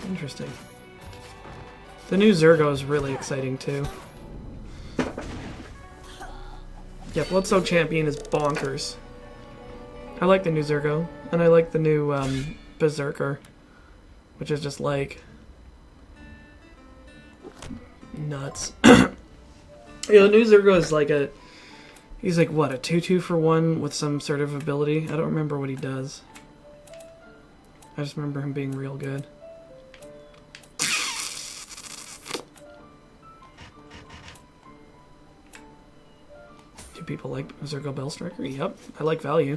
Interesting. The new Zergo is really exciting too. Yeah, Bloodsoaked Champion is bonkers. I like the new Zergo, and I like the new Berserker, which is just like nuts. Yeah, the new Zergo is like a... He's like, what, a 2/2 for 1 with some sort of ability? I don't remember what he does. I just remember him being real good. Do people like Zergo Bellstriker? Yep, I like value.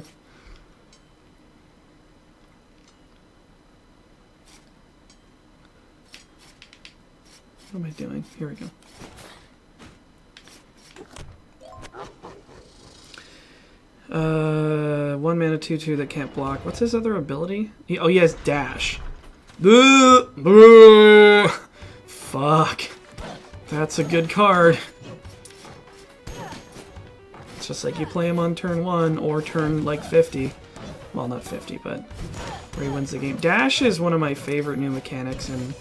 What am I doing? Here we go. 1-mana 2/2 that can't block. What's his other ability? Oh, he has dash. Fuck. That's a good card. It's just like you play him on turn 1 or turn like 50. Well, not 50, but where he wins the game. Dash is one of my favorite new mechanics in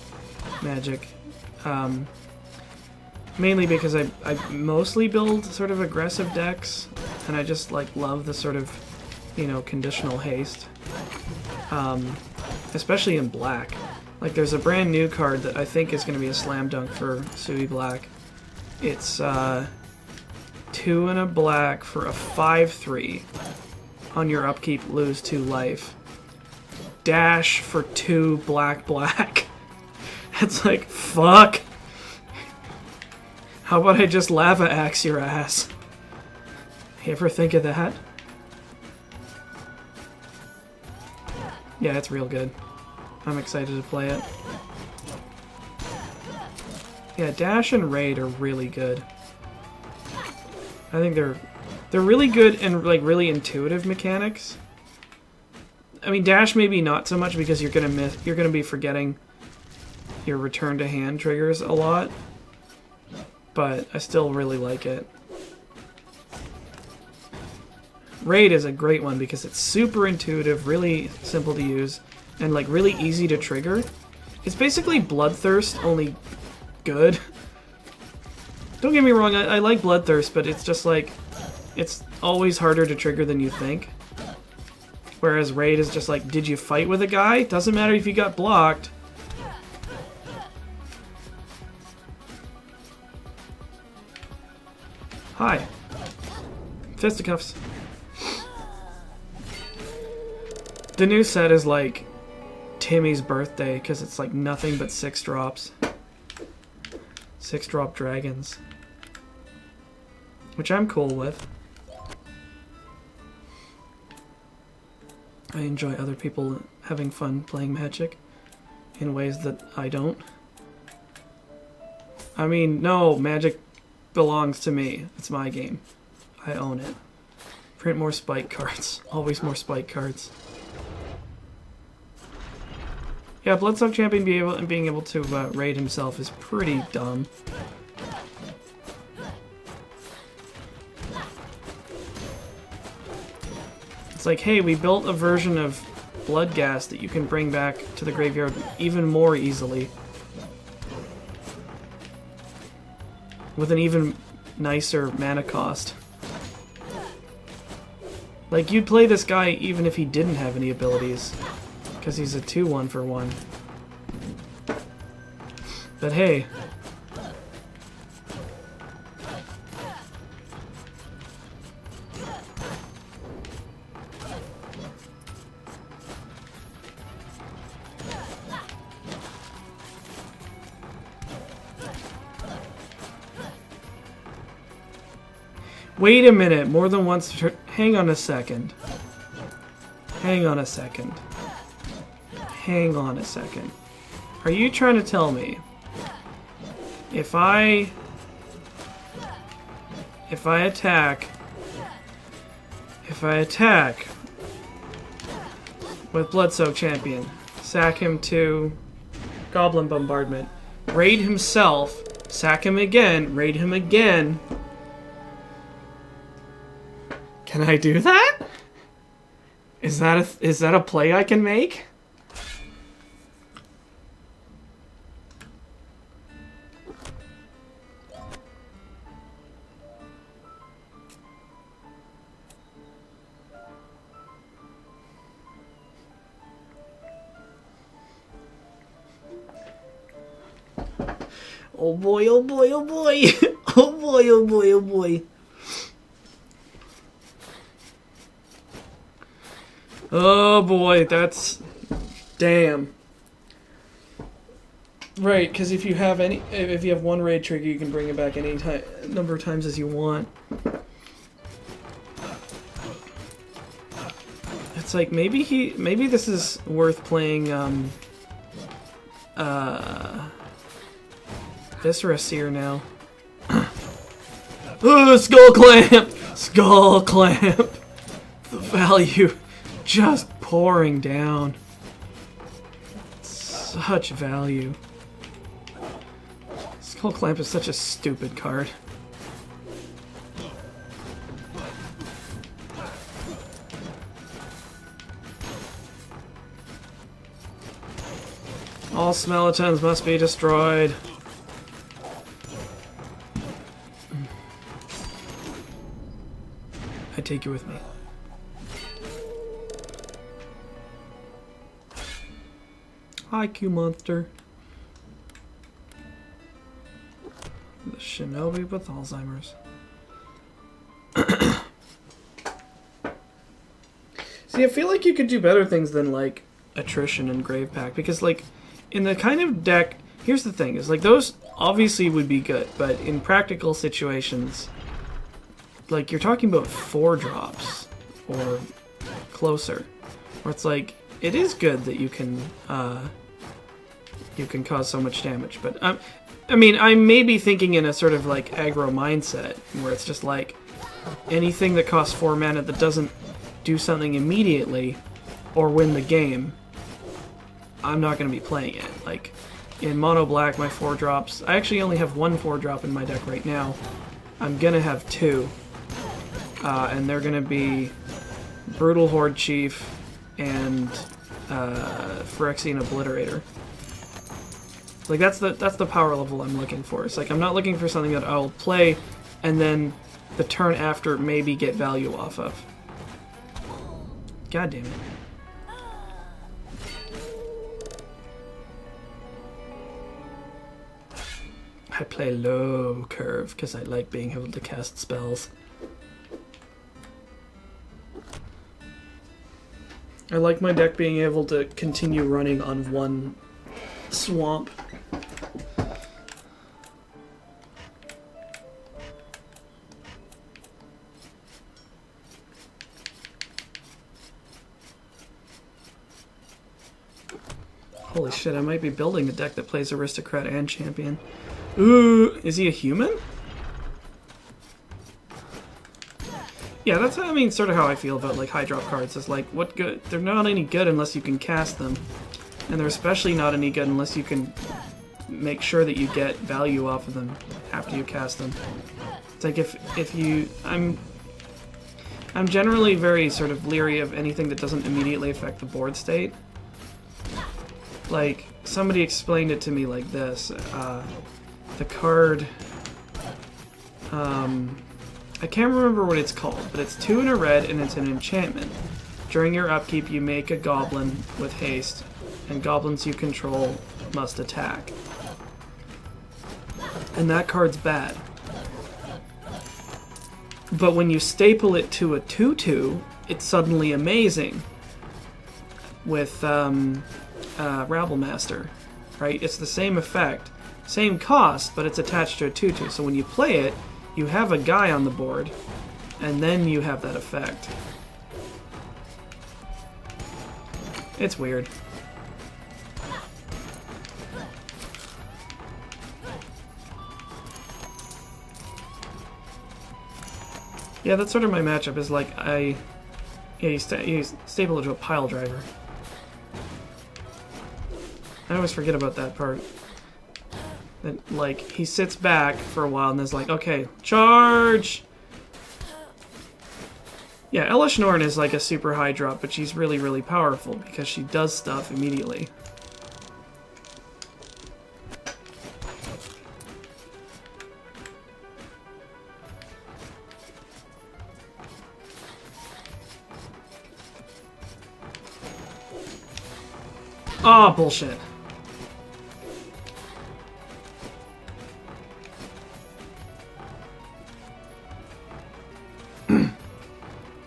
Magic. Mainly because I mostly build sort of aggressive decks, and I just like love the sort of, you know, conditional haste. Especially in black. Like there's a brand new card that I think is going to be a slam dunk for Sui Black. It's 2 and a black for a 5/3. On your upkeep, lose 2 life. Dash for 2 black. It's like, fuck. How about I just lava axe your ass? You ever think of that? Yeah, it's real good. I'm excited to play it. Yeah, Dash and Raid are really good. I think they're really good and like really intuitive mechanics. I mean, Dash maybe not so much because you're gonna be forgetting your return to hand triggers a lot. But I still really like it. Raid is a great one because it's super intuitive, really simple to use, and like really easy to trigger. It's basically Bloodthirst, only good. Don't get me wrong, I like Bloodthirst, but it's just like, it's always harder to trigger than you think. Whereas Raid is just like, did you fight with a guy? Doesn't matter if you got blocked. Hi. Fisticuffs. The new set is like Timmy's birthday because it's like nothing but 6 drops. 6-drop dragons. Which I'm cool with. I enjoy other people having fun playing Magic in ways that I don't. I mean, no, Magic belongs to me. It's my game. I own it. Print more spike cards. Always more spike cards. Yeah, Bloodsock Champion being able to raid himself is pretty dumb. It's like, hey, we built a version of Bloodghast that you can bring back to the graveyard even more easily. With an even nicer mana cost. Like, you'd play this guy even if he didn't have any abilities. Because he's a 2/1 for 1. But hey. Wait a minute, more than once. Hang on a second. Hang on a second. Hang on a second. Are you trying to tell me if I attack with Bloodsoak Champion, sack him to Goblin Bombardment, raid himself, sack him again, raid him again, can I do that? Is that a play I can make? Oh boy, oh boy, oh boy. Oh boy, oh boy, oh boy. Oh boy, that's... Damn. Right, because if you have one raid trigger, you can bring it back any number of times as you want. It's like, maybe this is worth playing, Viscera Seer now. Oh, Skull Clamp! Skull Clamp! The value just pouring down. Such value. Skull Clamp is such a stupid card. All Smeletons must be destroyed. take you with me. Hi, Q Monster. The shinobi with Alzheimer's. See, I feel like you could do better things than, like, attrition and grave pack, because, like, in the kind of deck, here's the thing, is, like, those obviously would be good, but in practical situations, like, you're talking about 4 drops, or closer, where it's like, it is good that you can cause so much damage, but, I mean, I may be thinking in a sort of, like, aggro mindset, where it's just, like, anything that costs 4 mana that doesn't do something immediately, or win the game, I'm not going to be playing it. Like, in Mono Black, my 4 drops, I actually only have 1 4-drop in my deck right now. I'm going to have 2, and they're going to be Brutal Horde Chief and Phyrexian Obliterator. Like, that's the power level I'm looking for. It's like, I'm not looking for something that I'll play and then the turn after maybe get value off of. God damn it. I play low curve because I like being able to cast spells. I like my deck being able to continue running on one swamp. Holy shit, I might be building a deck that plays Aristocrat and Champion. Ooh, is he a human? Yeah, that's, I mean, sort of how I feel about, like, high drop cards. It's like, what good? They're not any good unless you can cast them. And they're especially not any good unless you can make sure that you get value off of them after you cast them. It's like if you... I'm generally very sort of leery of anything that doesn't immediately affect the board state. Like, somebody explained it to me like this. The card... I can't remember what it's called, but it's 2 in a red and it's an enchantment. During your upkeep, you make a goblin with haste, and goblins you control must attack. And that card's bad. But when you staple it to a 2/2, it's suddenly amazing. With Rabblemaster, right? It's the same effect, same cost, but it's attached to a 2/2. So when you play it, you have a guy on the board, and then you have that effect. It's weird. Yeah, that's sort of my matchup, is like, you staple it to a pile driver. I always forget about that part. That, like, he sits back for a while and is like, okay, charge! Yeah, Elish Norn is like a super high drop, but she's really, really powerful because she does stuff immediately. Ah, oh, bullshit.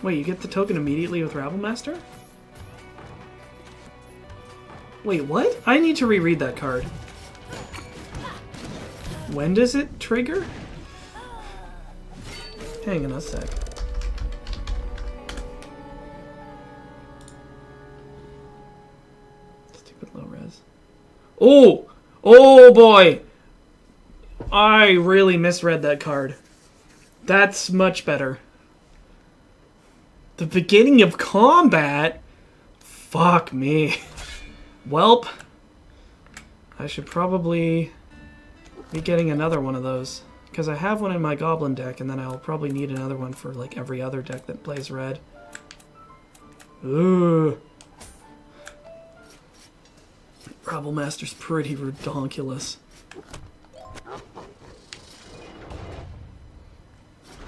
Wait, you get the token immediately with Rabblemaster? Wait, what? I need to reread that card. When does it trigger? Hang on a sec. Stupid low res. Oh! Oh boy! I really misread that card. That's much better. The beginning of combat? Fuck me. Welp. I should probably be getting another one of those. Because I have one in my Goblin deck, and then I'll probably need another one for like every other deck that plays red. Ooh. Rabblemaster's pretty redonkulous.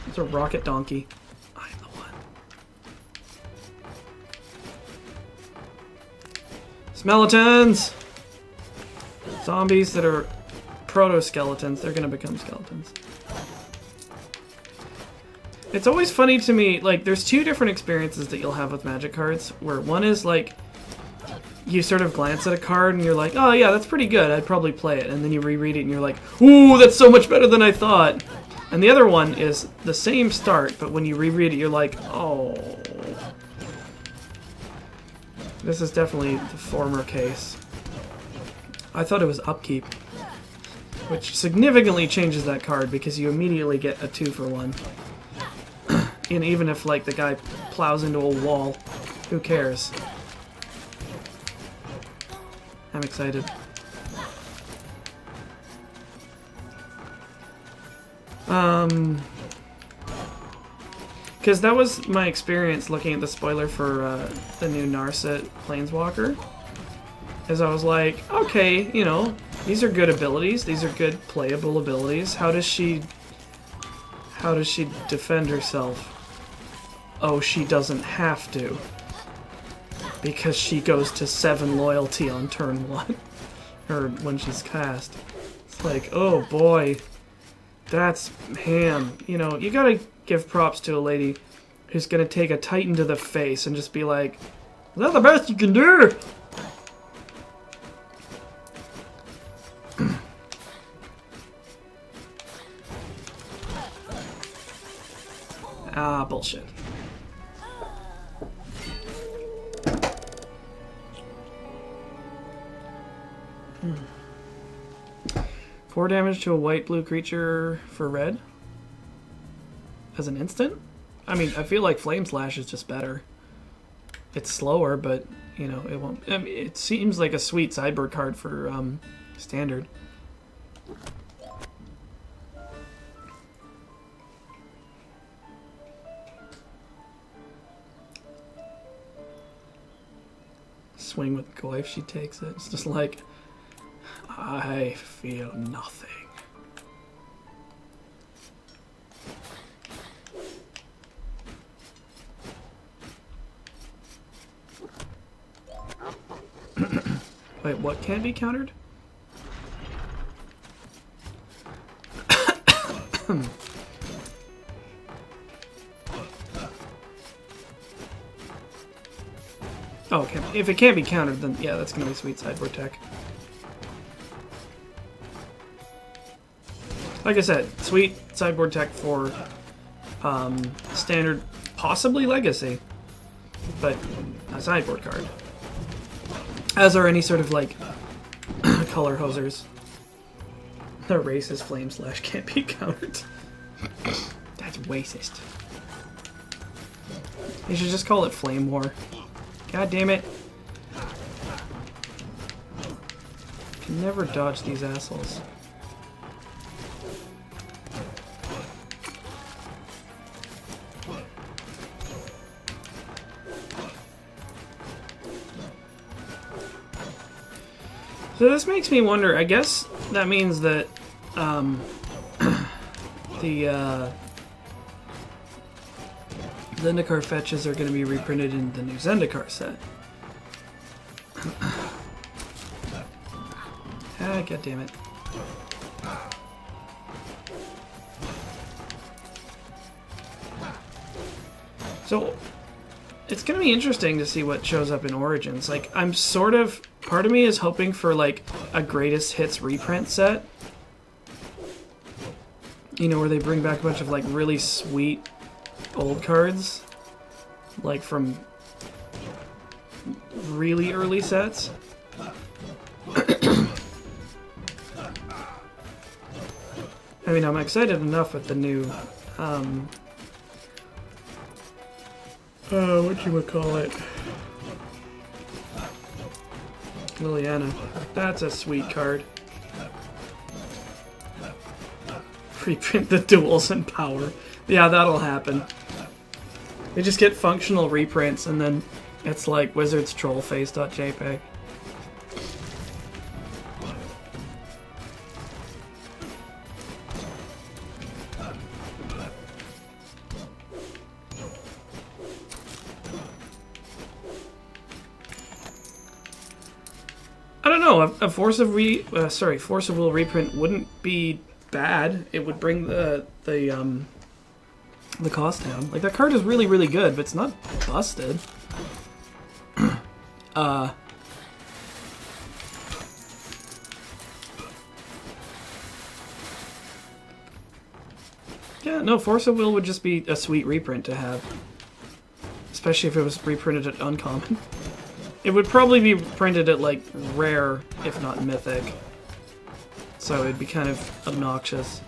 It's a rocket donkey. I'm the one. Skeletons! Zombies that are proto-skeletons. They're gonna become skeletons. It's always funny to me, like, there's two different experiences that you'll have with magic cards, where one is, like, you sort of glance at a card and you're like, oh yeah, that's pretty good, I'd probably play it. And then you reread it and you're like, ooh, that's so much better than I thought. And the other one is the same start, but when you reread it, you're like, oh. This is definitely the former case. I thought it was Upkeep, which significantly changes that card because you immediately get a 2-for-1. And even if, like, the guy plows into a wall, who cares? I'm excited. Because that was my experience looking at the spoiler for the new Narset Planeswalker. Is I was like, okay, you know, these are good abilities. These are good playable abilities. How does she defend herself? Oh, she doesn't have to. Because she goes to 7 loyalty on turn 1. Or when she's cast. It's like, oh boy. That's ham. You know, you gotta give props to a lady who's gonna take a Titan to the face and just be like, is that the best you can do? Ah, bullshit. Hmm. 4 damage to a white-blue creature for red? As an instant? I mean, I feel like Flame Slash is just better. It's slower, but, you know, it won't... I mean, it seems like a sweet sideboard card for Standard. Swing with Goy if she takes it. It's just like, I feel nothing. Wait, what can't be countered? Oh, okay. If it can't be countered, then yeah, that's gonna be sweet sideboard tech. Like I said, sweet sideboard tech for Standard, possibly Legacy, but a sideboard card. As are any sort of, like, color hosers. The racist Flame Slash can't be countered. That's racist. You should just call it Flame War. God damn it. Can never dodge these assholes. So this makes me wonder, I guess that means that the Zendikar fetches are going to be reprinted in the new Zendikar set. Ah, god damn it. So, it's going to be interesting to see what shows up in Origins. Like, I'm sort of... Part of me is hoping for, like, a greatest hits reprint set. You know, where they bring back a bunch of, like, really sweet old cards. Like, from really early sets. I mean, I'm excited enough with the new, whatchamacallit? Liliana. That's a sweet card. Reprint the duels and power. Yeah, that'll happen. They just get functional reprints and then it's like Wizards Trollface.jpg. don't know. A Force of Will reprint wouldn't be bad. It would bring the cost down. Like, that card is really, really good, but it's not busted. Yeah, no, Force of Will would just be a sweet reprint to have. Especially if it was reprinted at Uncommon. It would probably be printed at, like, Rare, if not Mythic. So it'd be kind of obnoxious.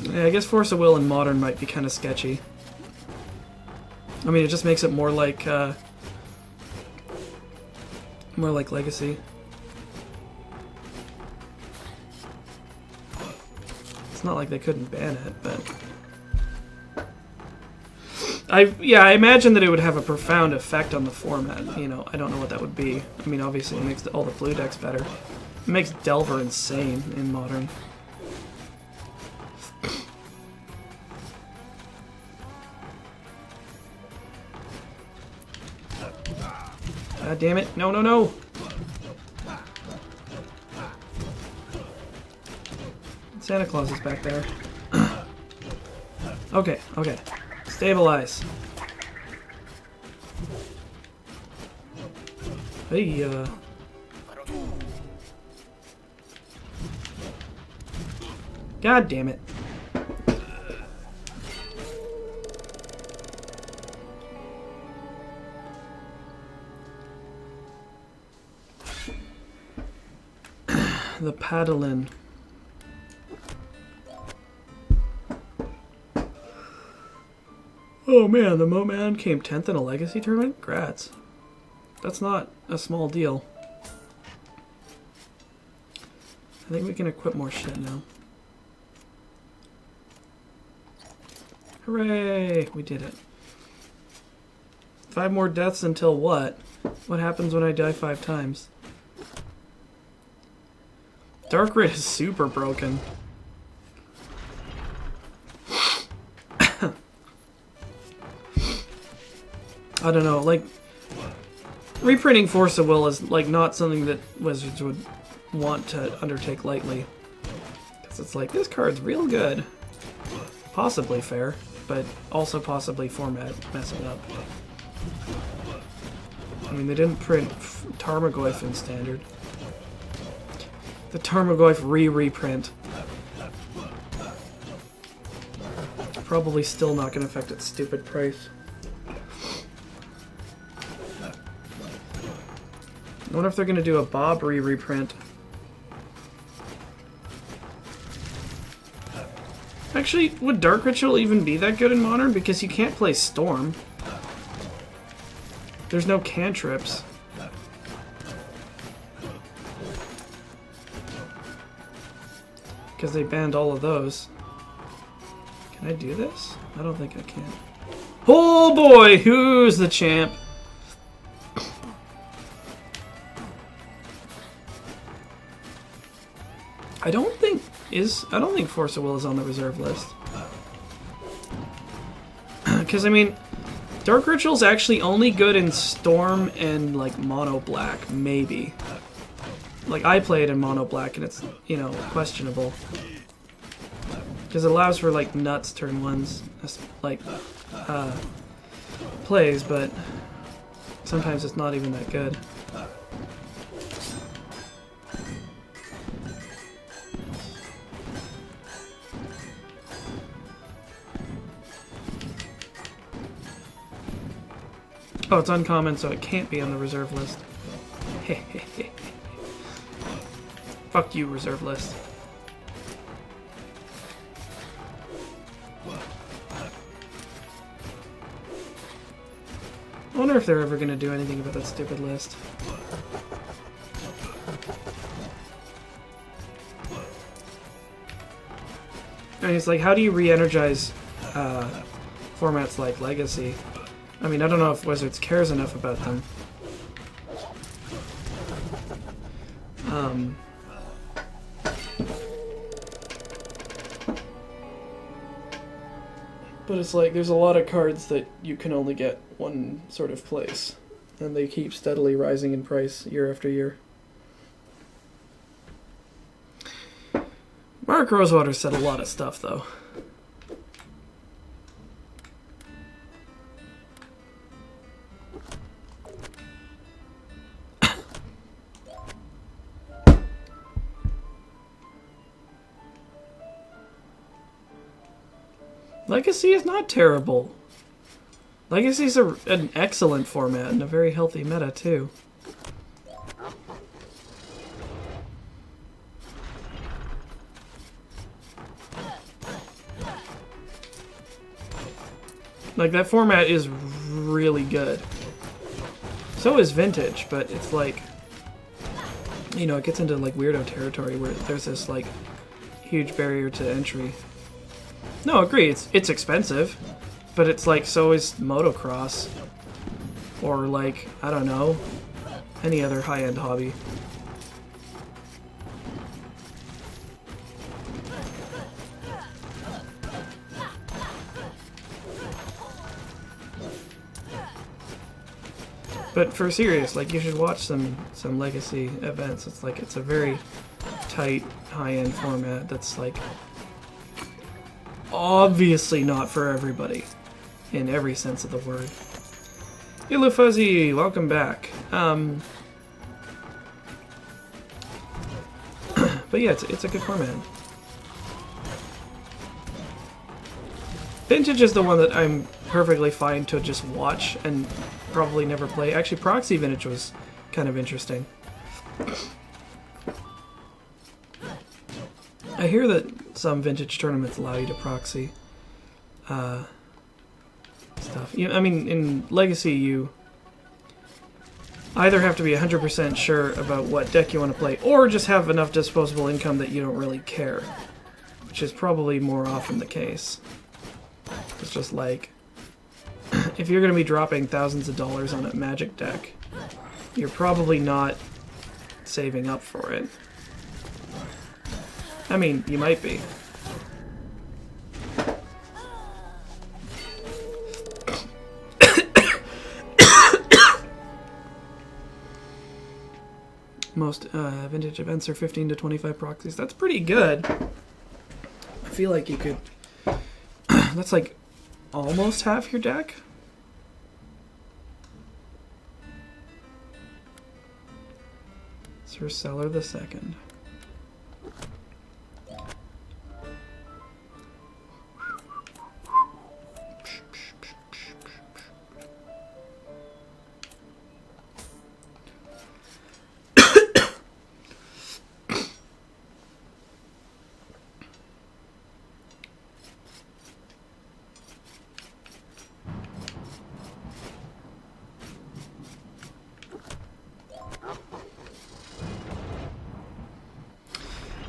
Yeah, I guess Force of Will in Modern might be kind of sketchy. I mean, it just makes it more like Legacy. It's not like they couldn't ban it, but I imagine that it would have a profound effect on the format. You know, I don't know what that would be. I mean, obviously it makes all the blue decks better. It makes Delver insane in Modern. God damn it. No, no, no! Santa Claus is back there. Okay, okay. Stabilize. Hey, God damn it. The paddling. Oh man, the Mo-Man came 10th in a Legacy tournament? Grats. That's not a small deal. I think we can equip more shit now. Hooray! We did it. 5 more deaths until what? What happens when I die 5 times? Dark Red is super broken. I don't know, like, reprinting Force of Will is, like, not something that Wizards would want to undertake lightly. Because it's like, this card's real good. Possibly fair, but also possibly format messing up. I mean, they didn't print Tarmogoyf in Standard. The Tarmogoyf reprint. Probably still not going to affect its stupid price. I wonder if they're going to do a Bob reprint. Actually, would Dark Ritual even be that good in Modern? Because you can't play Storm. There's no cantrips. Because they banned all of those. Can I do this? I don't think I can. Oh boy, who's the champ? I don't think Force of Will is on the reserve list. Because, I mean, Dark Ritual's actually only good in Storm and, like, Mono Black, maybe. Like, I play it in Mono Black, and it's, you know, questionable. Because it allows for, like, nuts turn 1s, like, plays, but sometimes it's not even that good. Oh, it's uncommon, so it can't be on the reserve list. Fuck you, reserve list. I wonder if they're ever going to do anything about that stupid list. And it's like, how do you re-energize formats like Legacy? I mean, I don't know if Wizards cares enough about them. But it's like there's a lot of cards that you can only get one sort of place, and they keep steadily rising in price year after year. Mark Rosewater said a lot of stuff, though. Legacy is not terrible. Legacy is an excellent format and a very healthy meta, too. Like, that format is really good. So is Vintage, but it's like, you know, it gets into like weirdo territory where there's this like huge barrier to entry. No, agree, it's expensive, but it's like, so is motocross. Or like, I don't know, any other high-end hobby. But for serious, like, you should watch some Legacy events. It's like, it's a very tight, high-end format that's like obviously not for everybody in every sense of the word. Hello Fuzzy, welcome back. But yeah, it's a good format. Vintage is the one that I'm perfectly fine to just watch and probably never play. Actually, Proxy Vintage was kind of interesting. I hear that some Vintage tournaments allow you to proxy stuff. I mean, in Legacy, you either have to be 100% sure about what deck you want to play, or just have enough disposable income that you don't really care, which is probably more often the case. It's just like, if you're going to be dropping thousands of dollars on a Magic deck, you're probably not saving up for it. I mean, you might be. Most Vintage events are 15 to 25 proxies. That's pretty good. I feel like you could... That's like almost half your deck. Sir Seller the Second.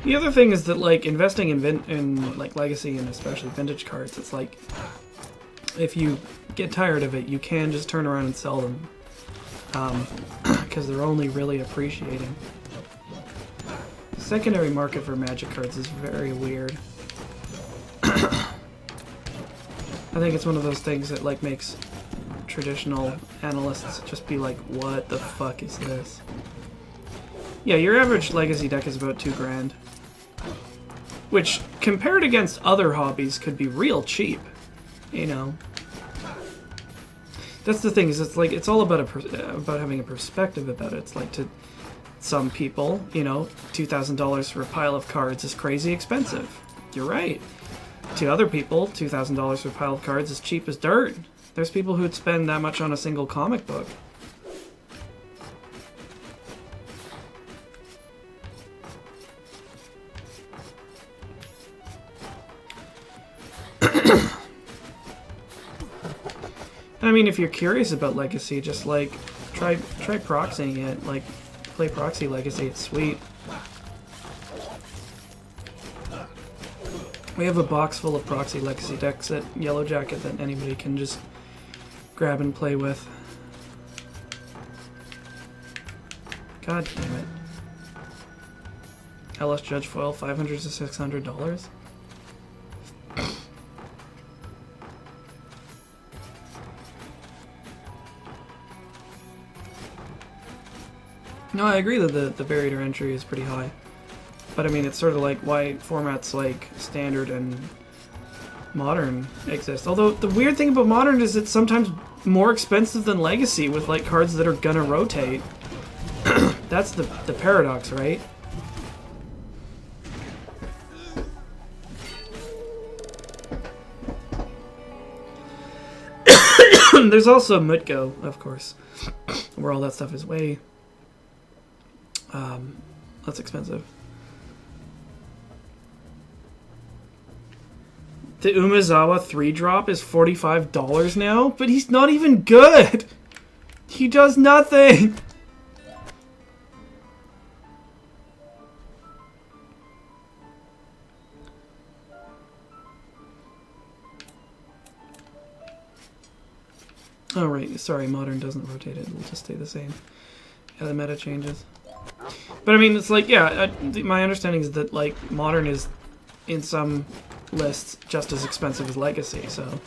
The other thing is that, like, investing in like Legacy and especially Vintage cards, it's like, if you get tired of it, you can just turn around and sell them, because they're only really appreciating. The secondary market for Magic cards is very weird. I think it's one of those things that, like, makes traditional analysts just be like, what the fuck is this? Yeah, your average Legacy deck is about $2,000. Which, compared against other hobbies, could be real cheap, you know. That's the thing, is it's like, it's all about about having a perspective about it. It's like, to some people, you know, $2,000 for a pile of cards is crazy expensive. You're right. To other people, $2,000 for a pile of cards is cheap as dirt. There's people who'd spend that much on a single comic book. I mean, if you're curious about Legacy, just like try proxying it. Like, play Proxy Legacy. It's sweet. We have a box full of Proxy Legacy decks at Yellow Jacket that anybody can just grab and play with. God damn it. LS Judge Foil, $500 to $600. No, I agree that the barrier to entry is pretty high. But I mean, it's sort of like why formats like Standard and Modern exist. Although, the weird thing about Modern is it's sometimes more expensive than Legacy with like cards that are gonna rotate. That's the paradox, right? There's also Mutgo, of course, where all that stuff is way less expensive. The Umezawa 3-drop is $45 now, but he's not even good! He does nothing! Oh right, sorry, Modern doesn't rotate it, it'll just stay the same. Yeah, the meta changes. But I mean, it's like, yeah, my understanding is that, like, Modern is, in some lists, just as expensive as Legacy, so...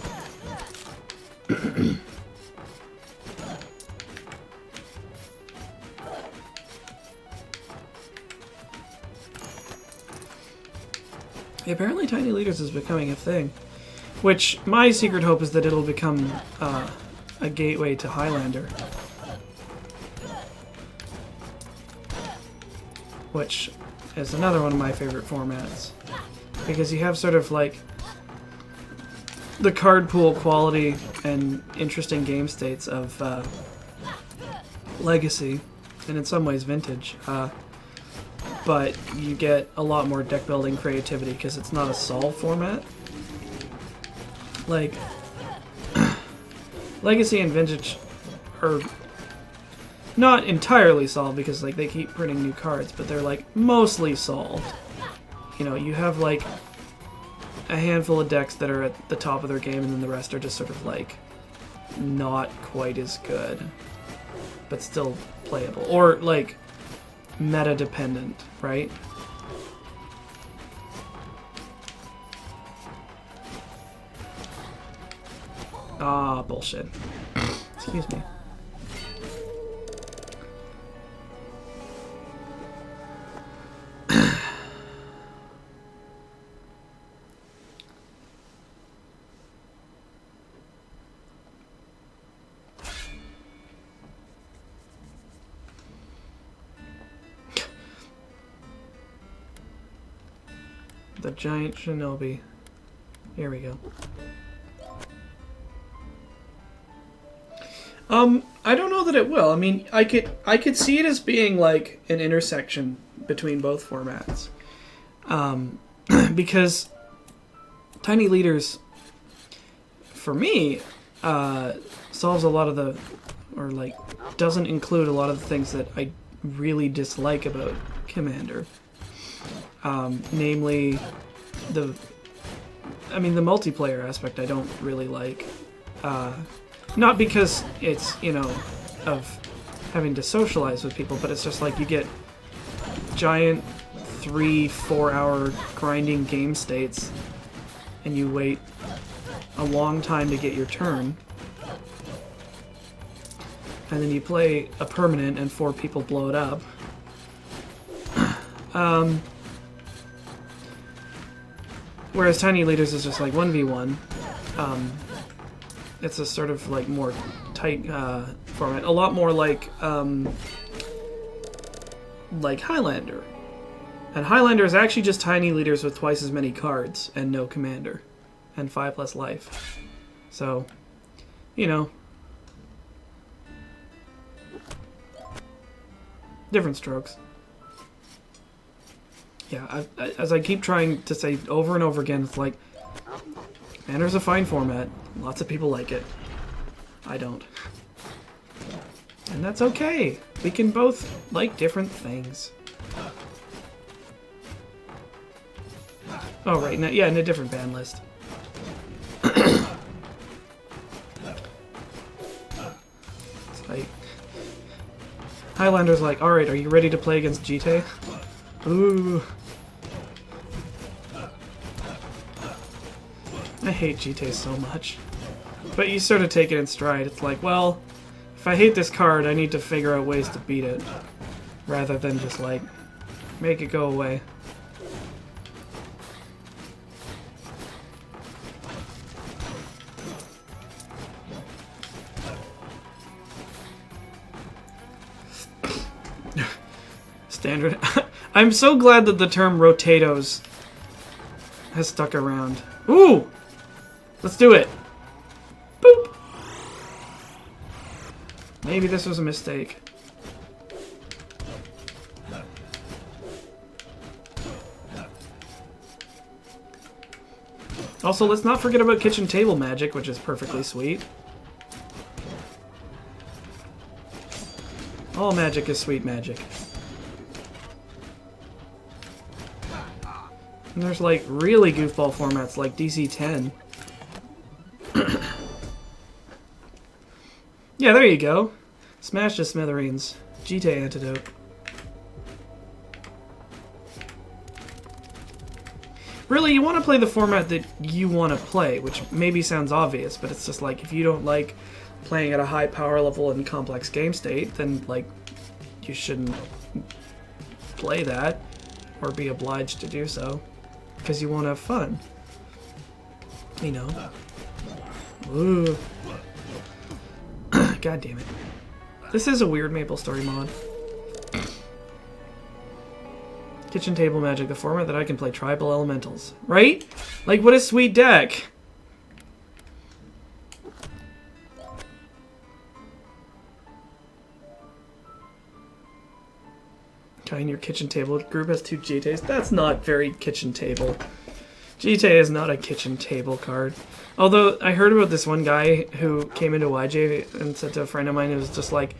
Apparently Tiny Leaders is becoming a thing. Which, my secret hope is that it'll become, a gateway to Highlander. Which is another one of my favorite formats. Because you have sort of like the card pool quality and interesting game states of Legacy, and in some ways Vintage. But you get a lot more deck building creativity because it's not a solve format. Like, Legacy and Vintage are not entirely solved because like they keep printing new cards, but they're like mostly solved. You know, you have like a handful of decks that are at the top of their game, and then the rest are just sort of like not quite as good, but still playable, or like meta dependent, right? Ah, bullshit. Excuse me. The giant shinobi. Here we go. I don't know that it will. I mean, I could see it as being like an intersection between both formats. Because Tiny Leaders, for me, solves a lot of the, or like, doesn't include a lot of the things that I really dislike about Commander. Namely, the multiplayer aspect I don't really like. Not because it's, you know, of having to socialize with people, but it's just like you get giant 3-4 hour grinding game states and you wait a long time to get your turn. And then you play a permanent and 4 people blow it up. Whereas Tiny Leaders is just like 1v1. It's a sort of like more tight format, a lot more like Highlander. And Highlander is actually just Tiny Leaders with twice as many cards and no commander, and 5 less life. So, you know, different strokes. Yeah, as I keep trying to say over and over again, it's like, Commander's a fine format. Lots of people like it. I don't. And that's okay. We can both like different things. Oh, right. Yeah, in a different ban list. It's like... Highlander's like, alright, are you ready to play against GT? Ooh. I hate GT so much. But you sort of take it in stride. It's like, well, if I hate this card, I need to figure out ways to beat it. rather than just like make it go away. Standard. I'm so glad that the term rotatos has stuck around. Ooh! Let's do it. Boop! Maybe this was a mistake. Also, let's not forget about kitchen table magic, which is perfectly sweet. All magic is sweet magic. And there's like really goofball formats like DC-10. Yeah, there you go. Smash to smithereens. GTA antidote. Really, you want to play the format that you want to play, which maybe sounds obvious, but it's just like if you don't like playing at a high power level and complex game state, then like you shouldn't play that or be obliged to do so because you want to have fun. You know. Ooh. God damn it. This is a weird MapleStory mod. Kitchen table magic, the format that I can play tribal elementals. Right? Like, what a sweet deck! Guy in your kitchen table group has 2 GTAs. That's not very kitchen table. GTA is not a kitchen table card. Although, I heard about this one guy who came into YJ and said to a friend of mine, it was just like,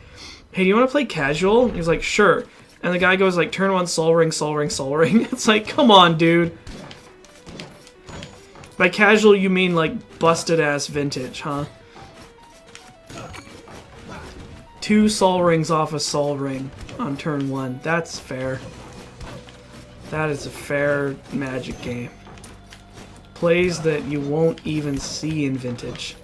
hey, do you want to play casual? He was like, sure. And the guy goes like, turn 1, Sol Ring, Sol Ring, Sol Ring. It's like, come on, dude. By casual, you mean like busted-ass vintage, huh? 2 Sol Rings off a Sol Ring on turn 1. That's fair. That is a fair Magic game. Plays that you won't even see in vintage.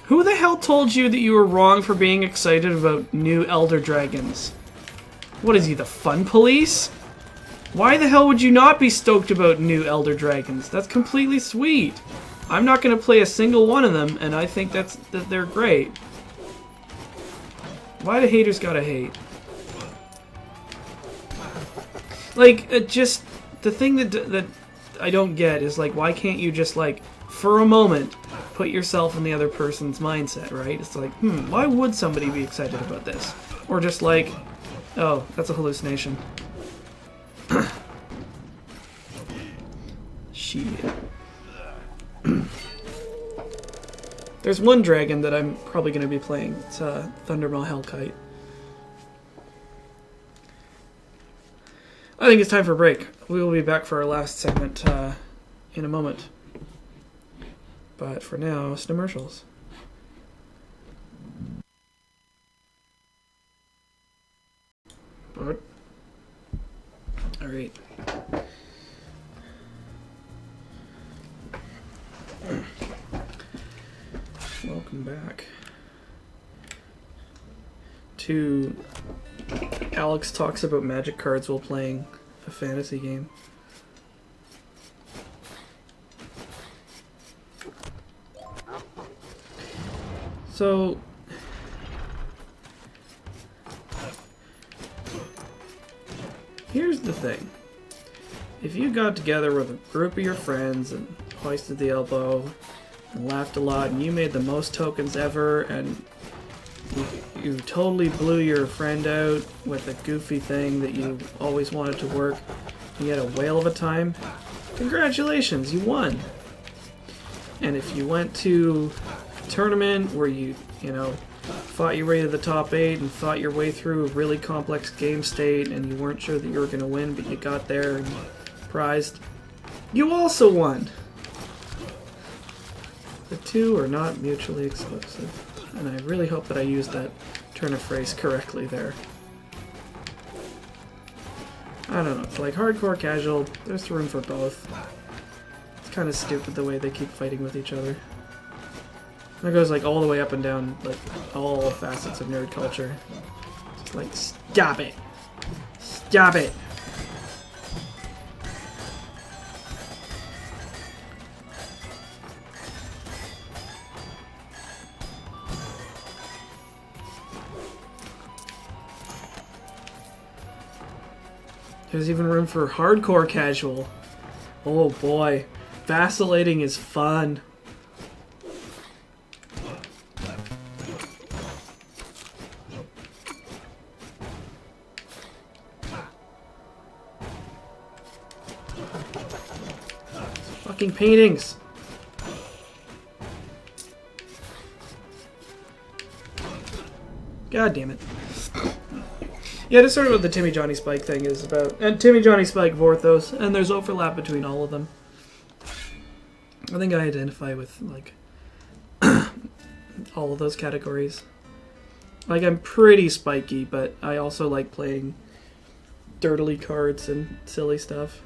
Who the hell told you that you were wrong for being excited about new Elder Dragons? What is he, the fun police? Why the hell would you not be stoked about new Elder Dragons? That's completely sweet. I'm not going to play a single one of them, and I think that they're great. Why do haters gotta hate? Like, just the thing that I don't get is like, why can't you just like, for a moment, put yourself in the other person's mindset, right? It's like, why would somebody be excited about this? Or just like, oh, that's a hallucination. Shit. There's one dragon that I'm probably going to be playing. It's Thundermaw Hellkite. I think it's time for a break. We will be back for our last segment in a moment. But for now, commercials. All right. Welcome back to Alex talks about magic cards while playing a fantasy game. So here's the thing. If you got together with a group of your friends and hoisted the elbow and laughed a lot and you made the most tokens ever and you totally blew your friend out with a goofy thing that you always wanted to work and you had a whale of a time, congratulations, you won. And if you went to a tournament where you fought your way to the top 8 and fought your way through a really complex game state and you weren't sure that you were going to win, but you got there and prized, you also won. two are not mutually exclusive. And I really hope that I used that turn of phrase correctly there. I don't know, for like hardcore casual, there's room for both. It's kind of stupid the way they keep fighting with each other. That goes like all the way up and down, like all facets of nerd culture. Just like, stop it! Stop it! There's even room for hardcore casual. Oh boy, vacillating is fun. Fucking paintings. God damn it. Yeah, that's sort of what the Timmy Johnny Spike thing is about. And Timmy Johnny Spike Vorthos, and there's overlap between all of them. I think I identify with, like, all of those categories. Like, I'm pretty spiky, but I also like playing dirtily cards and silly stuff.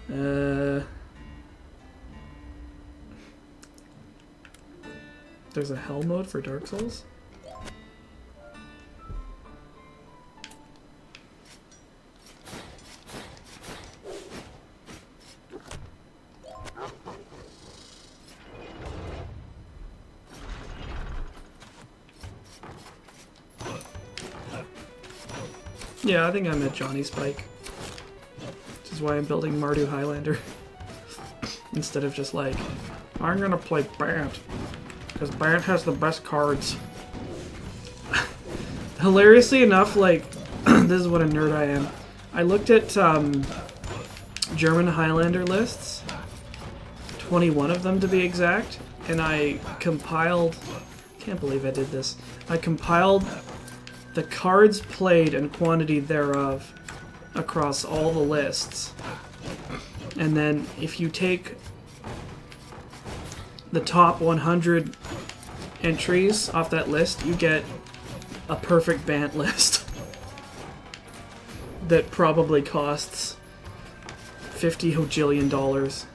There's a hell mode for Dark Souls? Yeah, I think I'm at Johnny Spike. Which is why I'm building Mardu Highlander. Instead of just like, I'm gonna play Bant. Because Bant has the best cards. Hilariously enough, like, this is what a nerd I am. I looked at German Highlander lists. 21 of them to be exact. And I compiled... Can't believe I did this. I compiled the cards played and quantity thereof across all the lists. And then if you take the top 100 entries off that list, you get a perfect Bant list that probably costs $50 hojillion.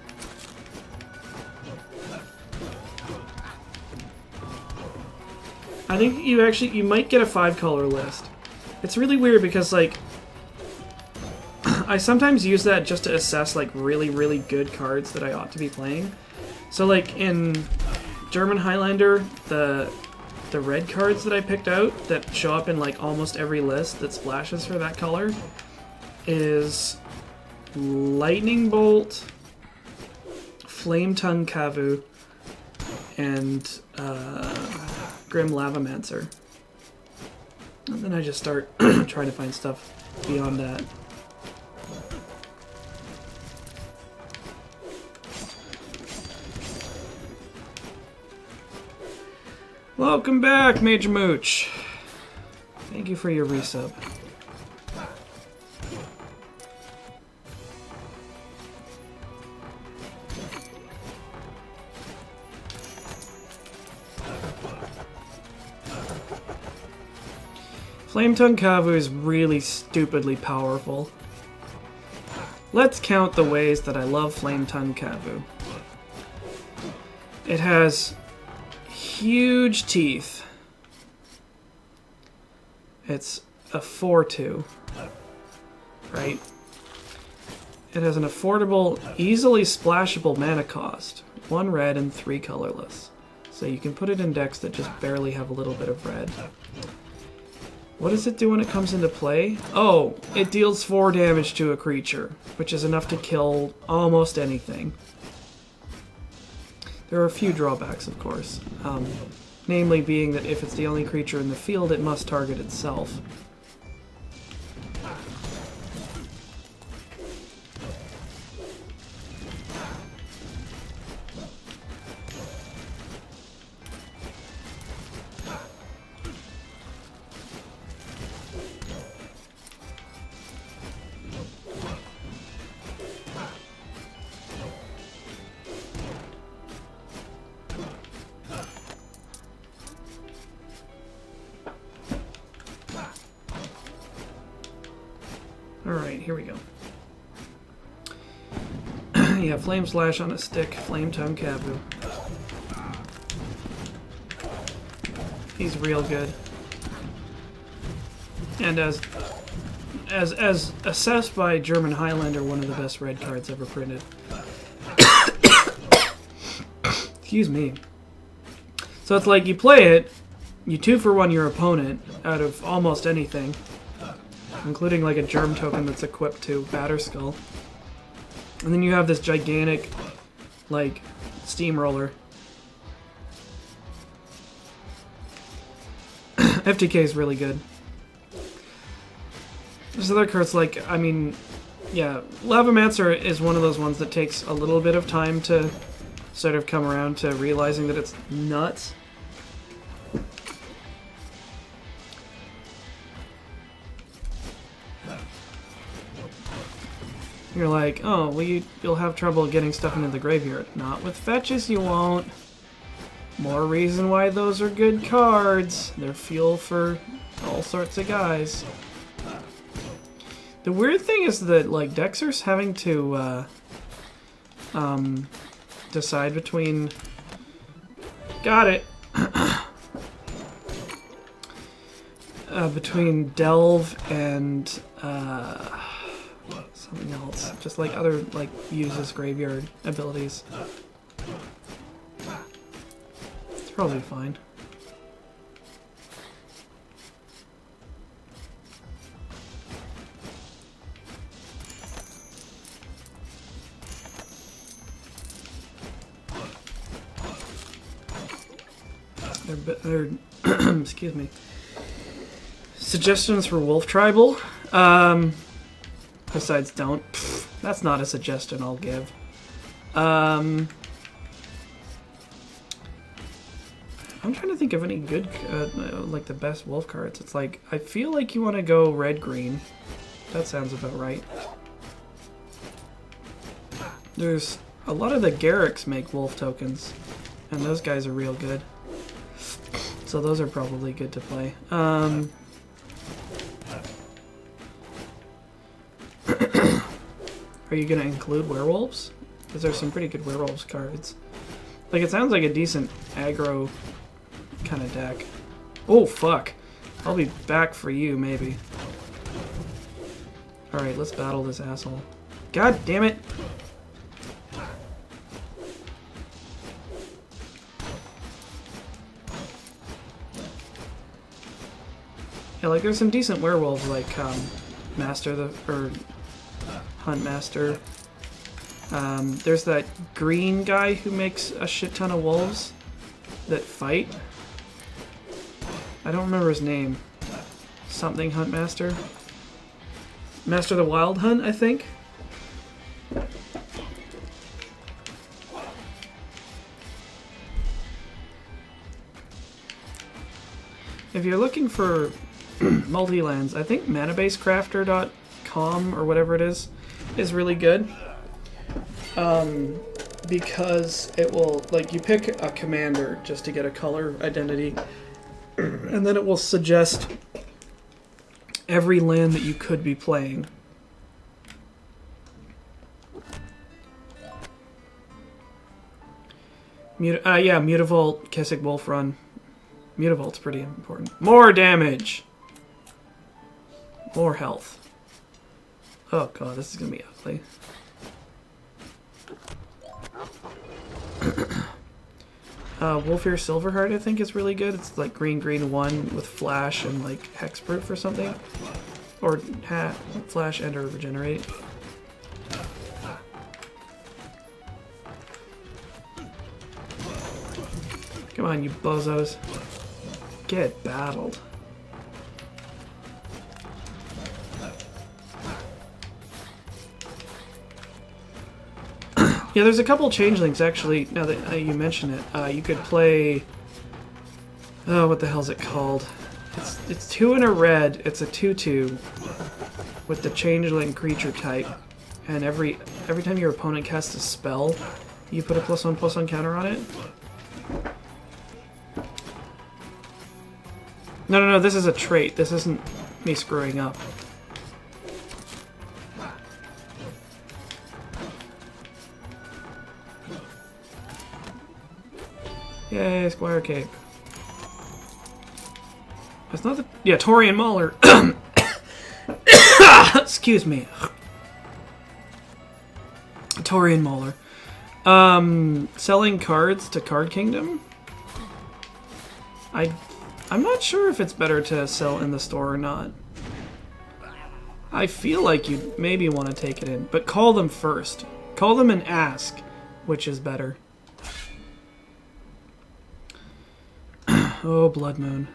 I think you might get a 5-color list. It's really weird because, like, I sometimes use that just to assess, like, really, really good cards that I ought to be playing. So, like, in German Highlander, the red cards that I picked out that show up in, like, almost every list that splashes for that color is Lightning Bolt, Flame Tongue Kavu, and Grim Lavamancer. And then I just start trying to find stuff beyond that. Welcome back, Major Mooch. Thank you for your resub. Flame Tongue Kavu is really stupidly powerful. Let's count the ways that I love Flame Tongue Kavu. It has huge teeth. It's a 4/2, right? It has an affordable, easily splashable mana cost. 1 red and 3 colorless. So you can put it in decks that just barely have a little bit of red. What does it do when it comes into play? Oh, it deals 4 damage to a creature, which is enough to kill almost anything. There are a few drawbacks, of course. Namely being that if it's the only creature in the field, it must target itself. here we go. Yeah, Flame Slash on a stick, Flame Tongue Kabu. He's real good. And as assessed by German Highlander, one of the best red cards ever printed. Excuse me. So it's like you play it, you 2-for-1 your opponent out of almost anything, including like a germ token that's equipped to Batterskull. And then you have this gigantic, like, steamroller. FTK is really good. There's other cards like, I mean, yeah, Lavamancer is one of those ones that takes a little bit of time to sort of come around to realizing that it's nuts. You're like, oh, well, you'll have trouble getting stuff into the graveyard. Not with fetches, you won't. More reason why those are good cards. They're fuel for all sorts of guys. The weird thing is that, like, decks are having to decide between... Got it! Between Delve and something else. Just like other, like, uses graveyard abilities. It's probably fine. They're excuse me. Suggestions for Wolf Tribal? Besides don't. Pfft, that's not a suggestion I'll give. I'm trying to think of any good, like the best wolf cards. It's like, I feel like you want to go red-green. That sounds about right. There's a lot of the Garriks make wolf tokens, and those guys are real good. So those are probably good to play. Are you going to include werewolves? Because there's some pretty good werewolves cards. Like, it sounds like a decent aggro kind of deck. Oh, fuck. I'll be back for you, maybe. Alright, let's battle this asshole. God damn it! Yeah, like, there's some decent werewolves, like, Hunt Master. There's that green guy who makes a shit ton of wolves that fight. I don't remember his name. Something Hunt Master. Master of the Wild Hunt, I think. If you're looking for multi-lands, I think manabasecrafter.com or whatever it is really good. Because it will, like, you pick a commander just to get a color identity, and then it will suggest every land that you could be playing. Yeah, Mutavault, Kessick Wolf Run. Mutavault's pretty important. More damage! More health. Oh god, this is gonna be ugly. Wolfear Silverheart, I think, is really good. It's like green 1 with flash and like hexproof or something. Or flash and or regenerate. Come on, you bozos. Get battled. Yeah, there's a couple changelings, actually, now that you mention it. You could play... Oh, what the hell's it called? It's 2 and a red, it's a 2/2 with the changeling creature type. And every time your opponent casts a spell, you put a +1/+1 counter on it. No, this is a trait. This isn't me screwing up. Yay, Squire Cape. It's not the... Yeah, Torian Mauler. Excuse me. Torian Mauler. Selling cards to Card Kingdom? I'm not sure if it's better to sell in the store or not. I feel like you maybe want to take it in, but call them first. Call them and ask which is better. Oh, Blood Moon.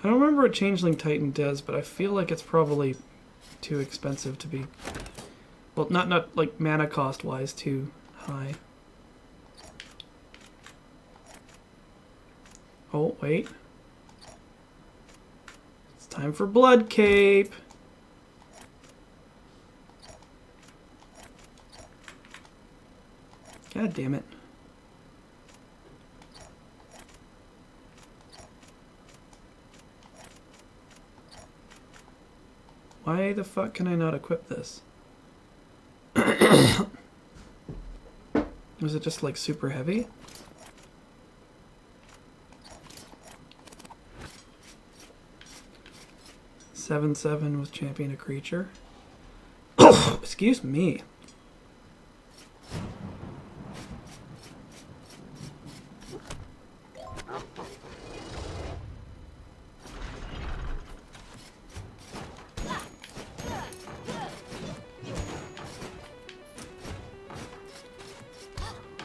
I don't remember what Changeling Titan does, but I feel like it's probably too expensive to be... Well, not like mana cost-wise, too high. Oh, wait. It's time for Blood Cape! God damn it. Why the fuck can I not equip this? Was it just like super heavy? (7/7) with champion a creature. Excuse me.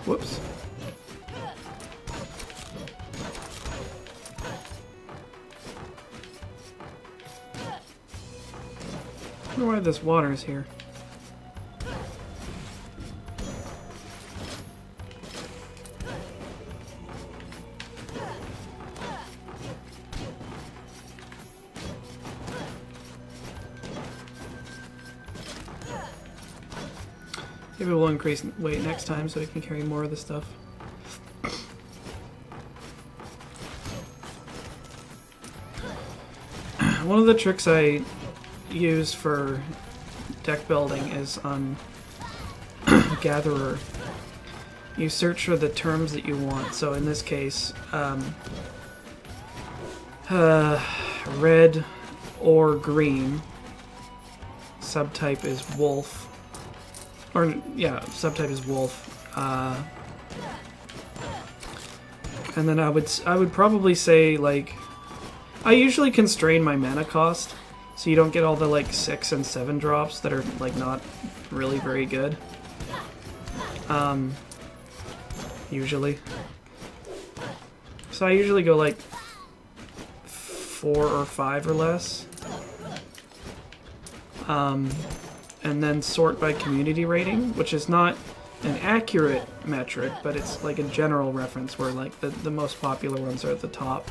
Whoops. I wonder why this water is here. Maybe we'll increase weight next time so we can carry more of the stuff. One of the tricks I use for deck building is on Gatherer. You search for the terms that you want. So in this case, red or green. Subtype is wolf. Or, yeah, subtype is wolf. And then I would probably say, like... I usually constrain my mana cost, so you don't get all the, like, 6 and 7 drops that are, like, not really very good. Usually. So I usually go, like, 4 or 5 or less. And then sort by community rating, which is not an accurate metric, but it's like a general reference where like the most popular ones are at the top,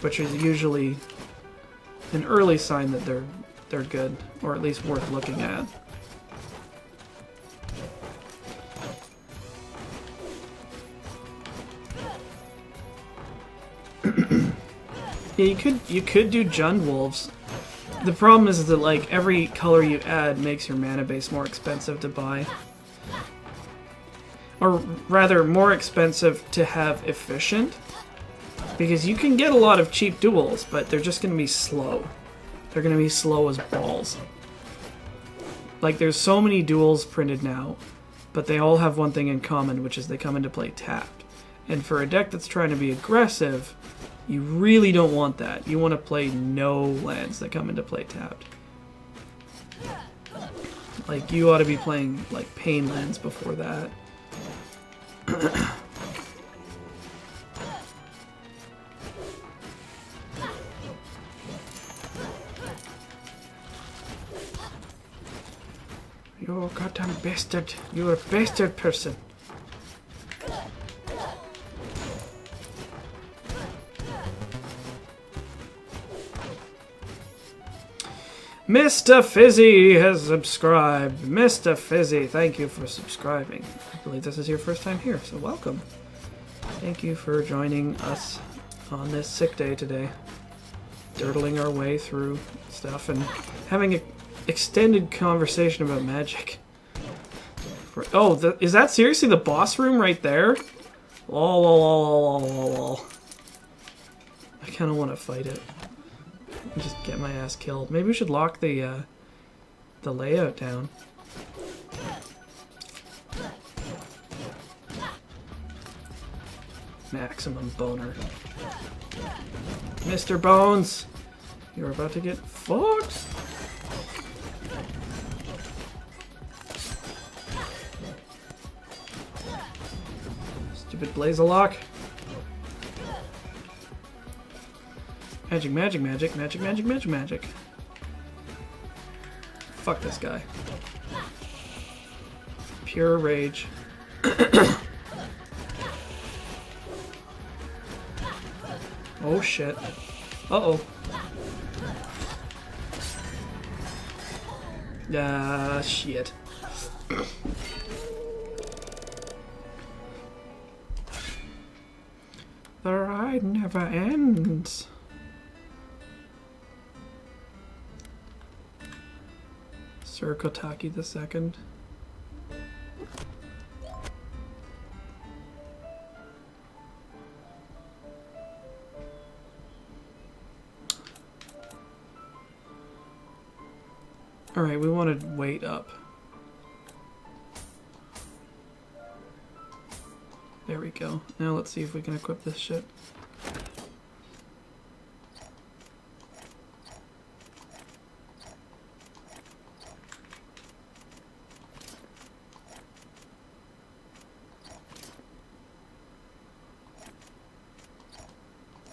which is usually an early sign that they're good, or at least worth looking at. Yeah, you could do Jund Wolves. The problem is that, like, every color you add makes your mana base more expensive to buy. Or rather, more expensive to have efficient. Because you can get a lot of cheap duels, but they're just going to be slow. They're going to be slow as balls. Like, there's so many duels printed now, but they all have one thing in common, which is they come into play tapped. And for a deck that's trying to be aggressive... You really don't want that. You want to play no lands that come into play tapped. Like, you ought to be playing, like, pain lands before that. You're a goddamn bastard. You're a bastard person. Mr. Fizzy has subscribed. Mr. Fizzy, thank you for subscribing. I believe this is your first time here, so welcome. Thank you for joining us on this sick day today. Dirtling our way through stuff and having an extended conversation about magic. Oh, is that seriously the boss room right there? Lol, lol, lol, lol, lol, lol. I kind of want to fight it. And just get my ass killed. Maybe we should lock the layout down. Maximum boner. Mr. Bones! You're about to get fucked! Stupid Blaze-a-lock. Magic, magic, magic, magic, magic, magic, magic. Fuck this guy. Pure rage. Oh shit. Uh-oh. Ah, shit. The ride never ends. Sir Kotaki the Second. Alright, we want to wait up. There we go. Now let's see if we can equip this shit.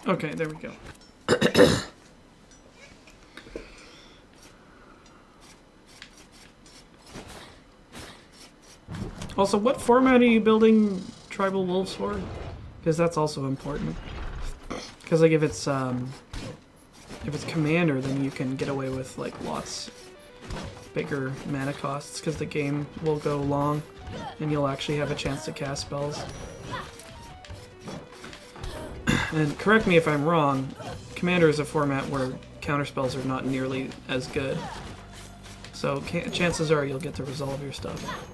Okay, there we go. Also, what format are you building tribal wolves for? Because that's also important. Because like if it's commander, then you can get away with like lots bigger mana costs because the game will go long and you'll actually have a chance to cast spells. And correct me if I'm wrong, commander is a format where counterspells are not nearly as good. So chances are you'll get to resolve your stuff.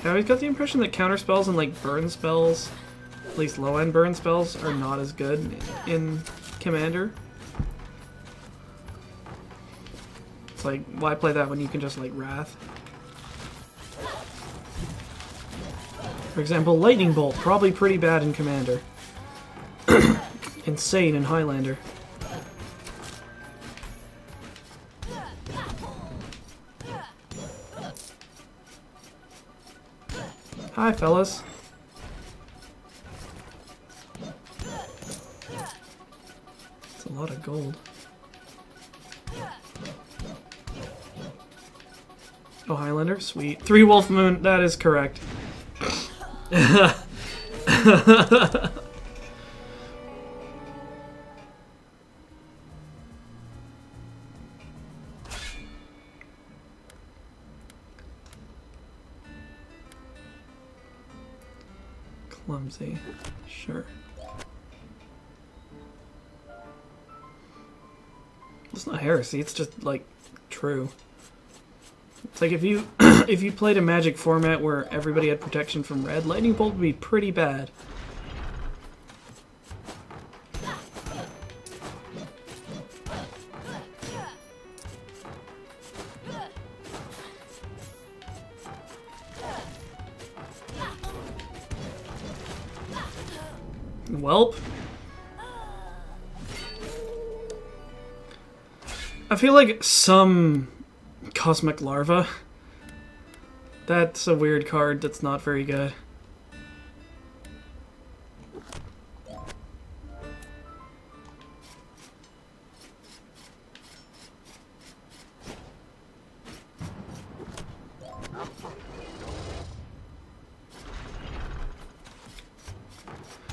I always got the impression that counterspells and like burn spells, at least low-end burn spells, are not as good in Commander. It's like, why play that when you can just like Wrath? For example, Lightning Bolt, probably pretty bad in Commander. Insane in Highlander. Hi, fellas. It's a lot of gold. Oh, Highlander? Sweet. 3 Wolf Moon, that is correct. Clumsy. Sure. It's not heresy, it's just, like, true. It's like if you if you played a Magic format where everybody had protection from red, Lightning Bolt would be pretty bad. Welp. I feel like some Cosmic Larva. That's a weird card that's not very good.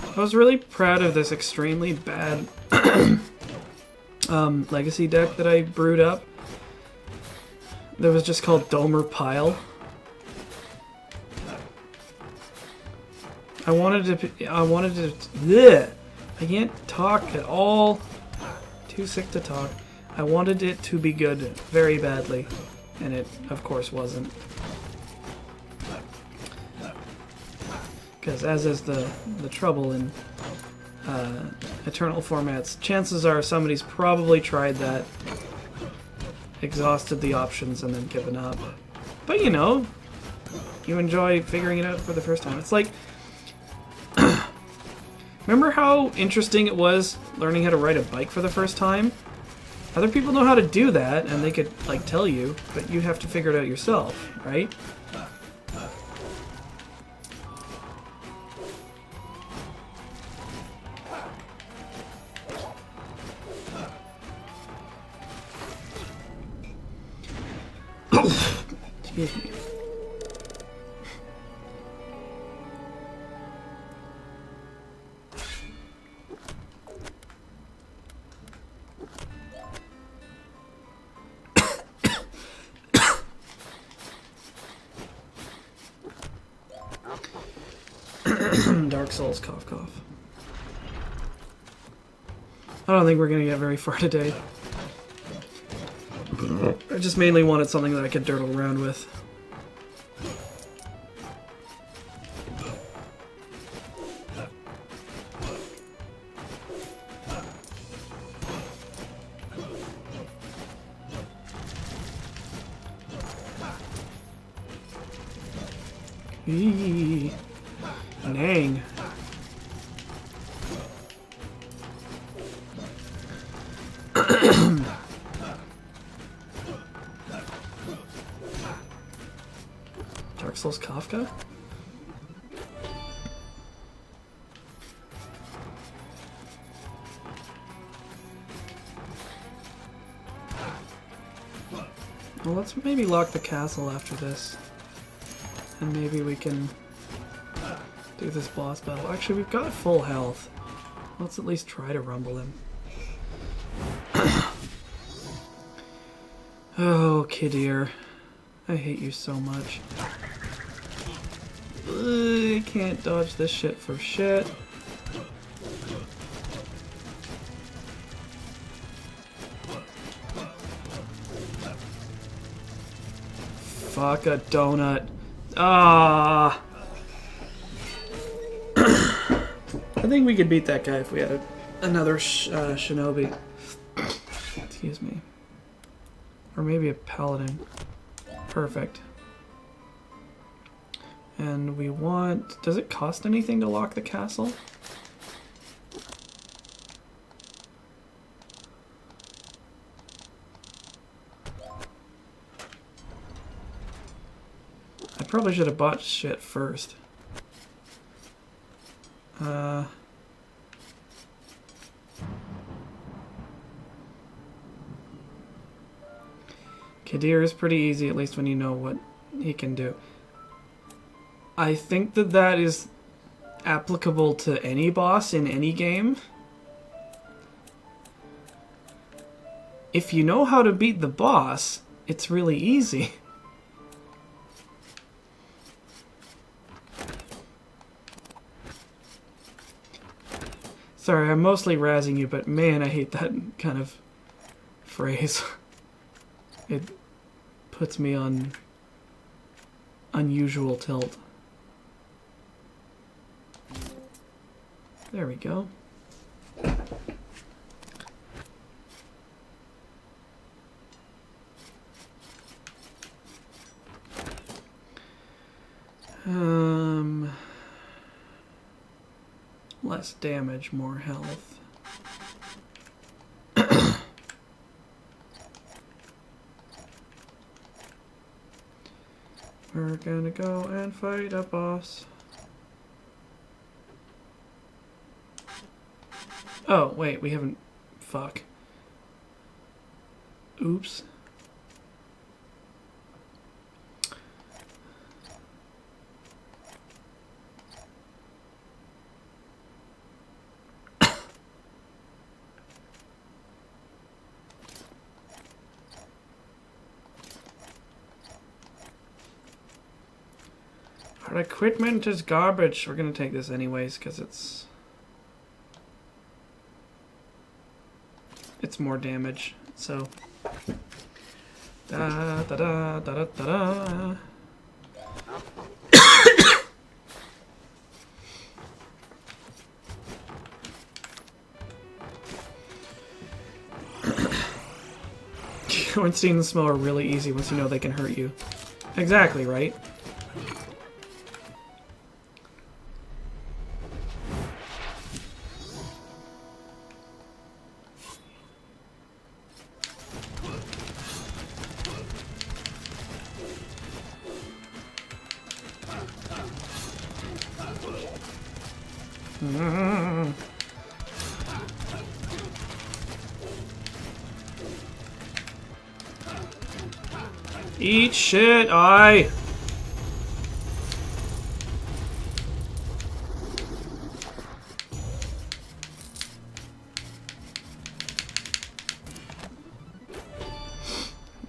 I was really proud of this extremely bad legacy deck that I brewed up. That was just called Domer Pile. I wanted to. Bleh. I can't talk at all. Too sick to talk. I wanted it to be good very badly, and it, of course, wasn't. Because as is the trouble in Eternal formats, chances are somebody's probably tried that, exhausted the options, and then given up. But you know, you enjoy figuring it out for the first time. It's like, remember how interesting it was learning how to ride a bike for the first time? Other people know how to do that, and they could, like, tell you, but you have to figure it out yourself, right? Excuse me. Dark Souls, cough, cough. I don't think we're gonna get very far today. I just mainly wanted something that I could dirtle around with. Eee. Nang. Dark Souls Kafka? Well, let's maybe lock the castle after this. And maybe we can do this boss battle. Actually, we've got full health. Let's at least try to rumble him. Oh, Kidir. I hate you so much. I can't dodge this shit for shit. Fuck a donut. Ah. I think we could beat that guy if we had another shinobi. Excuse me. Or maybe a paladin. Perfect. And we want... Does it cost anything to lock the castle? I probably should have bought shit first. Kadir is pretty easy, at least when you know what he can do. I think that that is applicable to any boss in any game. If you know how to beat the boss, it's really easy. Sorry, I'm mostly razzing you, but man, I hate that kind of phrase. It puts me on unusual tilt. There we go. Less damage, more health. We're gonna go and fight a boss. Oh, wait, we haven't... Fuck. Oops. Our equipment is garbage. We're gonna take this anyways because it's more damage. So da da da da da da. Ornstein and Smell are really easy once you know they can hurt you. Exactly, right? Eat shit, I.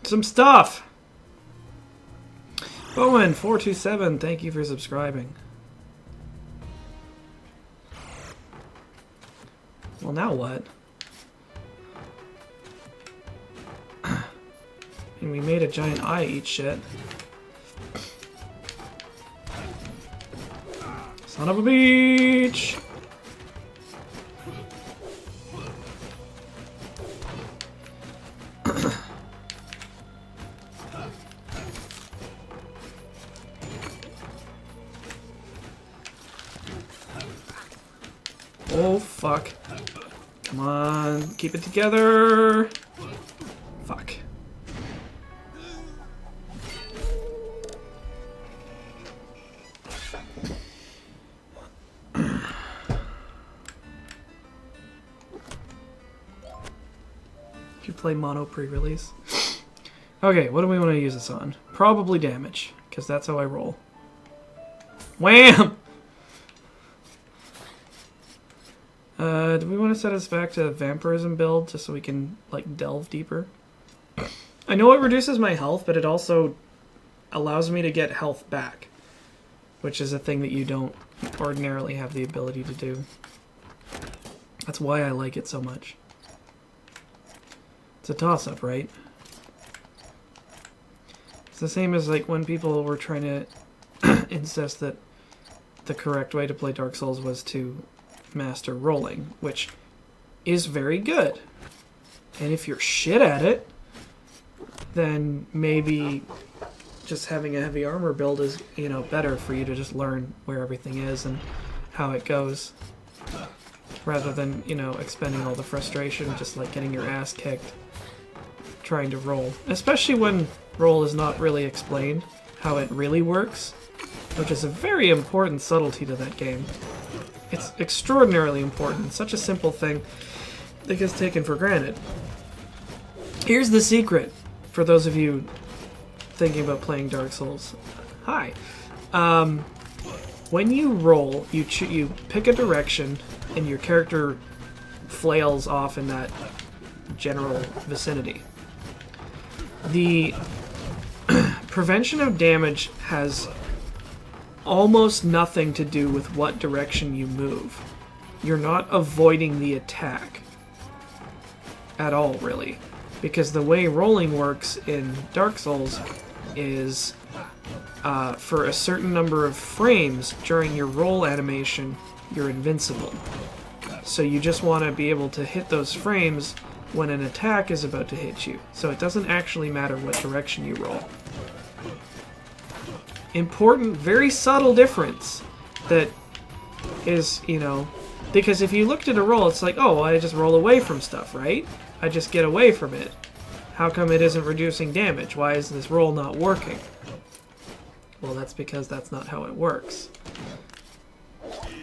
Some stuff. Bowen 427, thank you for subscribing. Well, now what? And we made a giant eye eat shit. Son of a beach! Oh, fuck. Come on, keep it together. Fuck. You play mono pre-release. Okay, what do we want to use this on? Probably damage, because that's how I roll. Wham! Do we want to set us back to vampirism build just so we can like delve deeper? I know it reduces my health, but it also allows me to get health back, which is a thing that you don't ordinarily have the ability to do. That's why I like it so much. It's a toss-up, right? It's the same as like when people were trying to insist that the correct way to play Dark Souls was to master rolling, which is very good. And if you're shit at it, then maybe just having a heavy armor build is, you know, better for you to just learn where everything is and how it goes. Rather than, you know, expending all the frustration just like getting your ass kicked trying to roll. Especially when roll is not really explained how it really works, which is a very important subtlety to that game. It's extraordinarily important. Such a simple thing that gets taken for granted. Here's the secret for those of you thinking about playing Dark Souls. Hi. When you roll, you pick a direction and your character flails off in that general vicinity. The prevention of damage has almost nothing to do with what direction you move. You're not avoiding the attack at all, really. Because the way rolling works in Dark Souls is for a certain number of frames during your roll animation, you're invincible. So you just want to be able to hit those frames when an attack is about to hit you. So it doesn't actually matter what direction you roll. Important, very subtle difference that is, you know, because if you looked at a roll, it's like, oh, I just roll away from stuff, right? I just get away from it. How come it isn't reducing damage? Why is this roll not working? Well, that's because that's not how it works.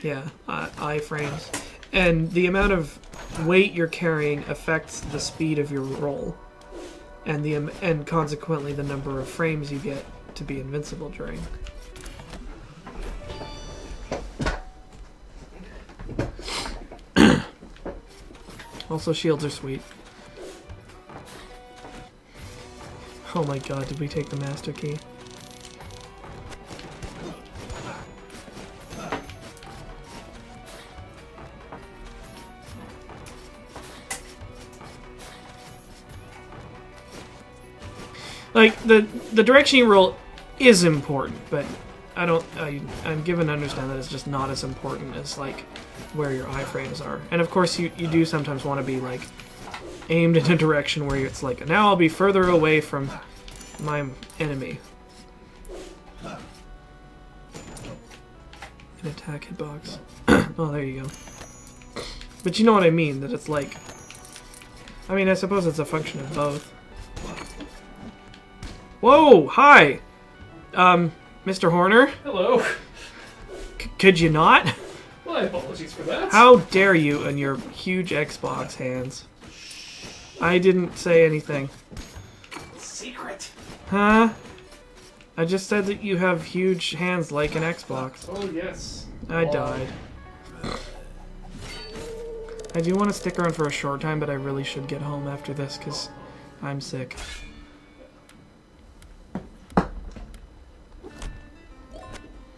Yeah, iframes. And the amount of weight you're carrying affects the speed of your roll. And consequently the number of frames you get to be invincible during. Also, shields are sweet. Oh my god, did we take the master key? Like, the direction you roll is important, but I'm given to understand that it's just not as important as, like, where your iframes are. And of course, you do sometimes want to be, like, aimed in a direction where it's like, now I'll be further away from my enemy. An attack hitbox. Oh, there you go. But you know what I mean, that it's like... I mean, I suppose it's a function of both. Whoa! Hi! Mr. Horner? Hello. Could you not? My apologies for that. How dare you and your huge Xbox hands? I didn't say anything. Secret. Huh? I just said that you have huge hands like an Xbox. Oh, yes. I died. I do want to stick around for a short time, but I really should get home after this, because I'm sick.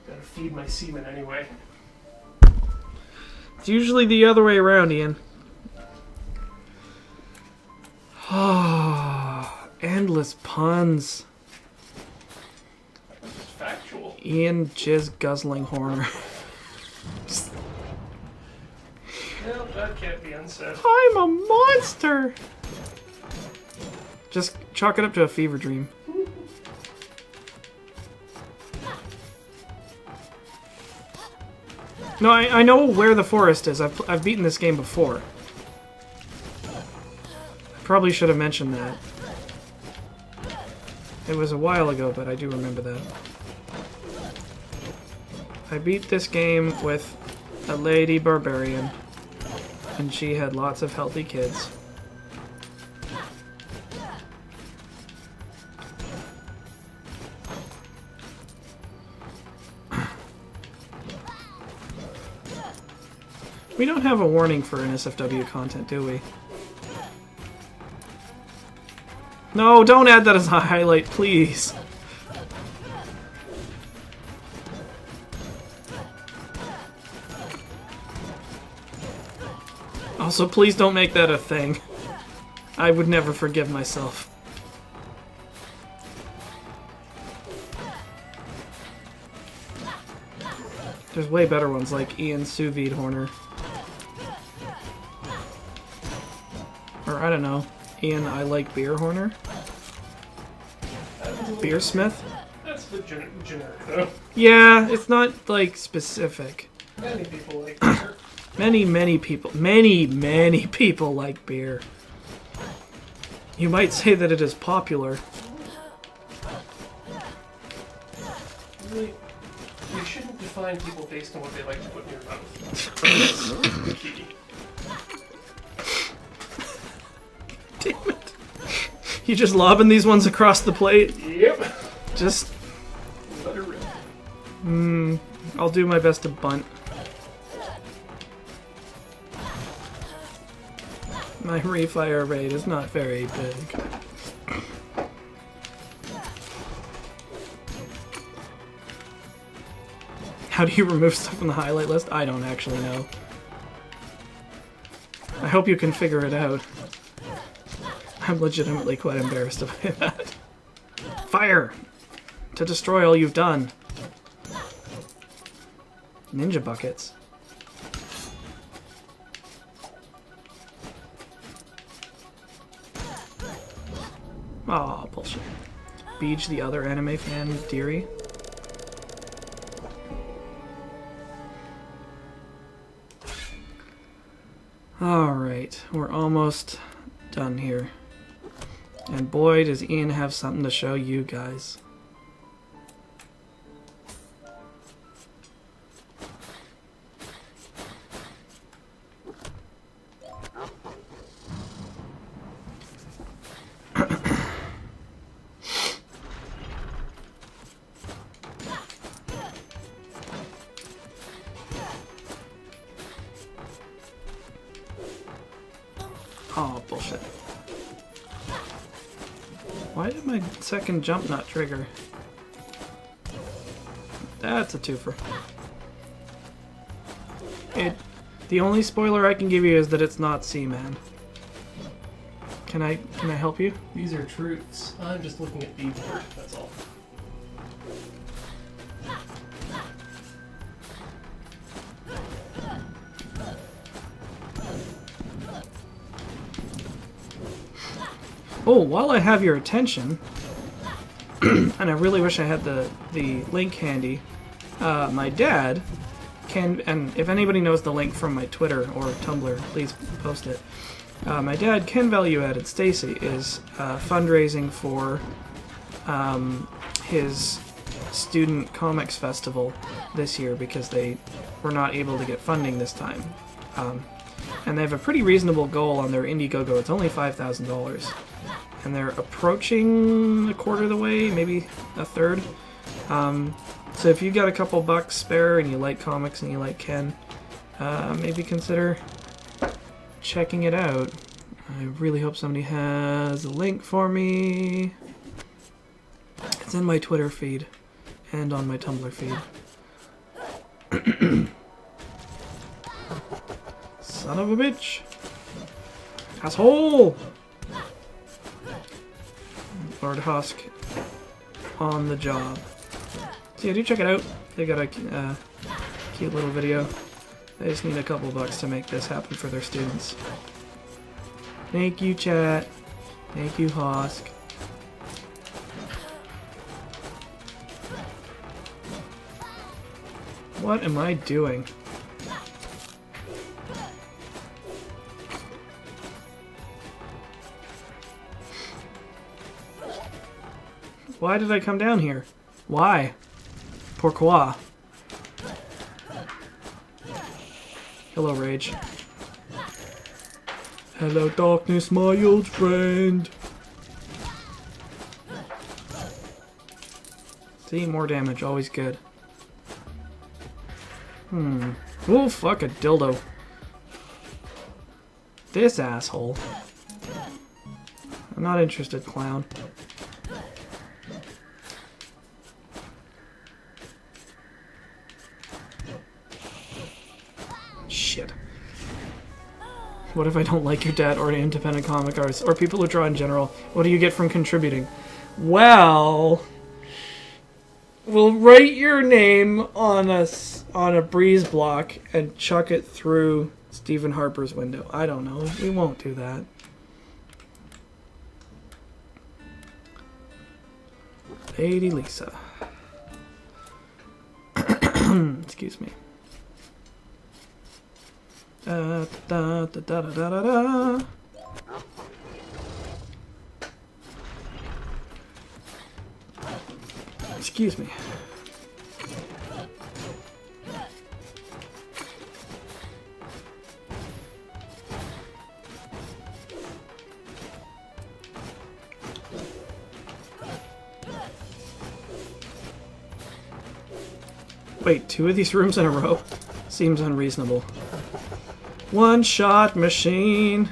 Gotta feed my semen anyway. It's usually the other way around, Ian. Endless puns. Factual. Ian Jizz Guzzling Horner. No, that can't be unsaid. I'm a monster! Just chalk it up to a fever dream. No, I know where the forest is. I've beaten this game before. I probably should have mentioned that. It was a while ago, but I do remember that. I beat this game with a lady barbarian, and she had lots of healthy kids. We don't have a warning for NSFW content, do we? No, don't add that as a highlight, please. Also, please don't make that a thing. I would never forgive myself. There's way better ones like Ian Sous Vide Horner. Or I don't know, Ian I Like Beer Horner? Beersmith? That's the generic, though. Yeah, it's not, like, specific. Many people like beer. Many people like beer. You might say that it is popular. Really, you shouldn't define people based on what they like to put in your mouth. That's the key. Damn it. You just lobbing these ones across the plate? Yep. Just... Let her rip. I'll do my best to bunt. My refire rate is not very big. How do you remove stuff from the highlight list? I don't actually know. I hope you can figure it out. I'm legitimately quite embarrassed about that. Fire! To destroy all you've done. Ninja buckets. Aw, bullshit. Beach, the other anime fan, Deary. Alright, we're almost done here. And boy, does Ian have something to show you guys. Oh, bullshit. Why did my second jump not trigger? That's a twofer. The only spoiler I can give you is that it's not Seaman. Can I help you? These are truths. I'm just looking at Beadboard, that's all. Oh, while I have your attention, and I really wish I had the link handy, my dad can, and if anybody knows the link from my Twitter or Tumblr, please post it. My dad, Ken Value Added Stacy, is fundraising for his student comics festival this year because they were not able to get funding this time. And they have a pretty reasonable goal on their Indiegogo. It's only $5,000. And they're approaching a quarter of the way, maybe a third. So if you've got a couple bucks spare and you like comics and you like Ken, maybe consider checking it out. I really hope somebody has a link for me. It's in my Twitter feed and on my Tumblr feed. Son of a bitch. Asshole! Lord Husk on the job. So yeah, do check it out. They got a cute little video. They just need a couple bucks to make this happen for their students. Thank you, chat. Thank you, Husk. What am I doing? Why did I come down here? Why? Pourquoi? Hello, Rage. Hello, darkness, my old friend. See, more damage, always good. Oh, fuck a dildo. This asshole. I'm not interested, clown. Shit. What if I don't like your dad or independent comic artists or people who draw in general? What do you get from contributing? Well, we'll write your name on a breeze block and chuck it through Stephen Harper's window. I don't know. We won't do that. Lady Lisa. Excuse me. Da, da, da, da, da, da, da. Excuse me. Wait, 2 of these rooms in a row? Seems unreasonable. One-shot machine.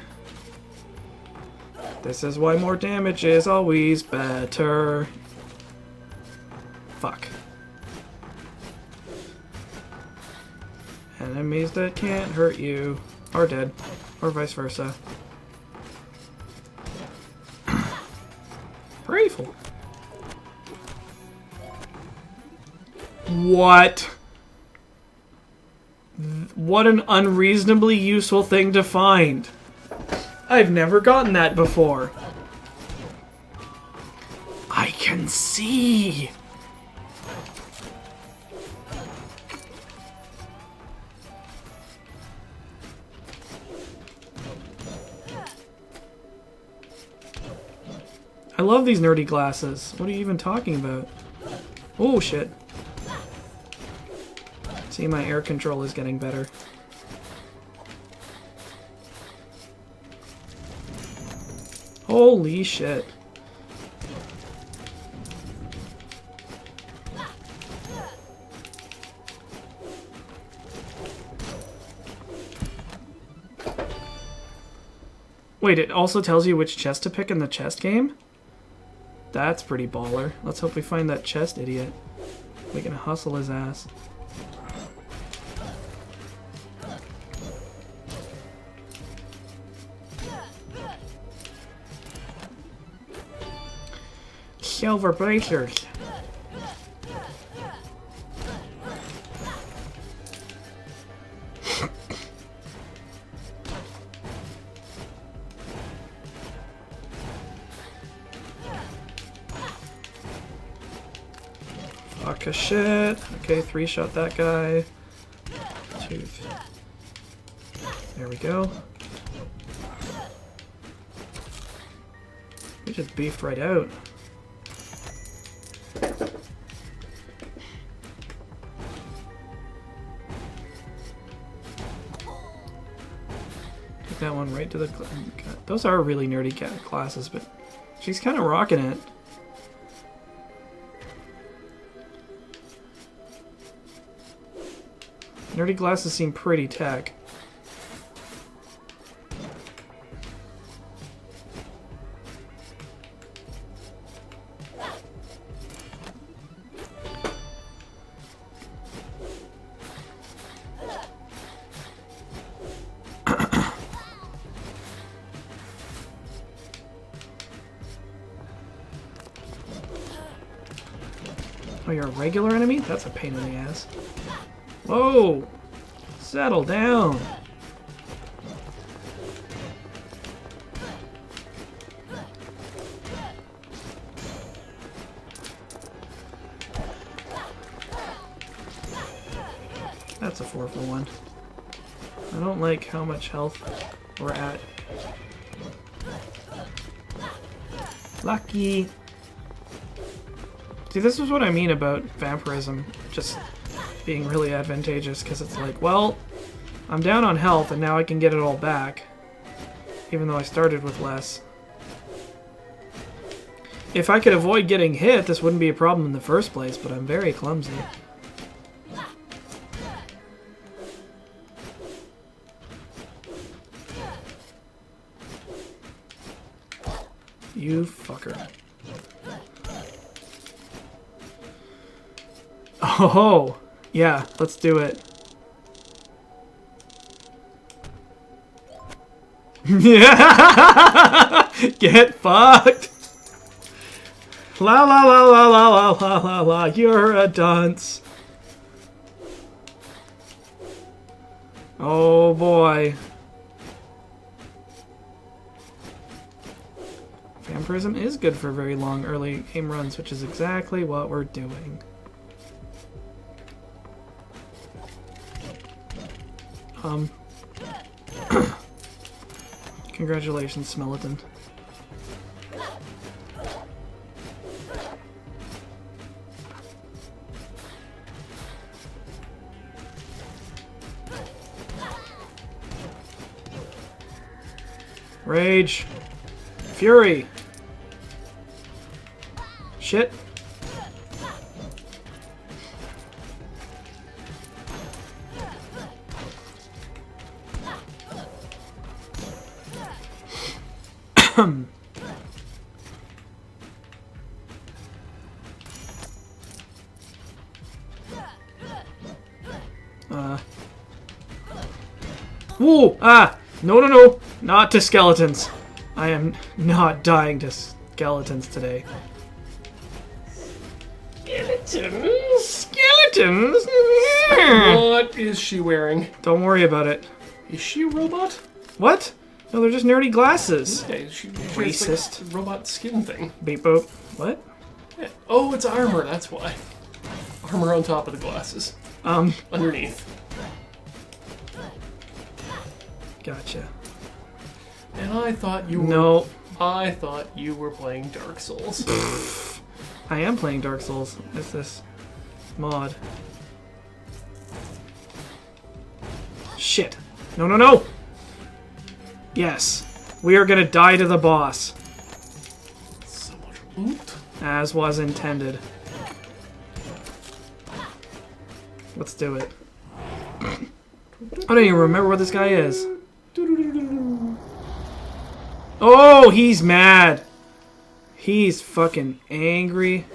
This is why more damage is always better. Fuck. Enemies that can't hurt you are dead, or vice versa. Grateful. What? What an unreasonably useful thing to find. I've never gotten that before. I can see. I love these nerdy glasses. What are you even talking about? Oh, shit. See, my air control is getting better. Holy shit. Wait, it also tells you which chest to pick in the chest game? That's pretty baller. Let's hope we find that chest idiot. We can hustle his ass. Silver bracers. Fuck a shit. Okay, 3-shot that guy. 2. There we go. We just beefed right out. Take that one right to the... Those are really nerdy classes, but she's kind of rocking it. Nerdy glasses seem pretty tech. Oh, you're a regular enemy? That's a pain in the ass. Whoa! Settle down! That's a 4-for-1. I don't like how much health we're at. Lucky! See, this is what I mean about vampirism just being really advantageous, because it's like, well, I'm down on health and now I can get it all back, even though I started with less. If I could avoid getting hit, this wouldn't be a problem in the first place, but I'm very clumsy. You fucker. Oh, yeah, let's do it. Get fucked! La la la la la la la la la, you're a dunce. Oh boy. Vampirism is good for very long early game runs, which is exactly what we're doing. Congratulations, Smelleton. Rage. Fury. Shit. Whoa! Ah! No, no, no! Not to skeletons. I am not dying to skeletons today. Skeletons? Skeletons? What is she wearing? Don't worry about it. Is she a robot? What? No, they're just nerdy glasses. Okay, she Racist. has like a robot skin thing. Beep boop. What? Yeah. Oh, it's armor, that's why. Armor on top of the glasses. Underneath. Gotcha. And I thought you were... No. I thought you were playing Dark Souls. I am playing Dark Souls. It's this mod. Shit. No, no, no! Yes. We are gonna die to the boss. So much loot. As was intended. Let's do it. I don't even remember what this guy is. Oh, he's mad. He's fucking angry.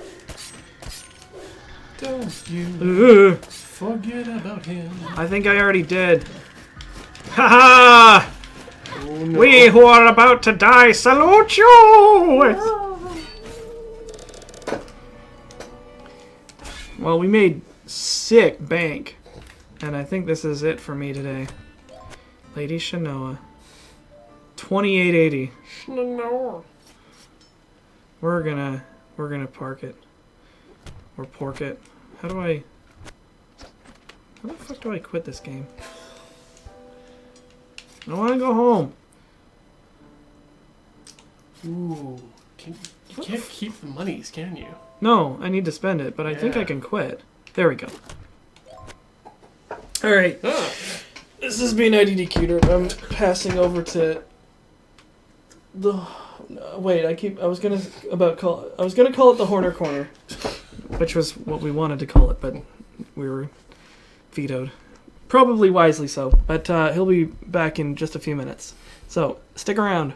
Don't you forget about him. I think I already did. Haha! Oh, no. We who are about to die salute you! Well, we made sick bank. And I think this is it for me today. Lady Shanoa. 2880. No. We're gonna park it. Or pork it. How the fuck do I quit this game? I wanna go home. Ooh. You can't keep the monies, can you? No, I need to spend it, but I think I can quit. There we go. Alright. This has been IDDQDerp. I'm passing over to the... Wait, I was gonna call it the Horner Corner, which was what we wanted to call it, but we were vetoed. Probably wisely so, but he'll be back in just a few minutes. So, stick around.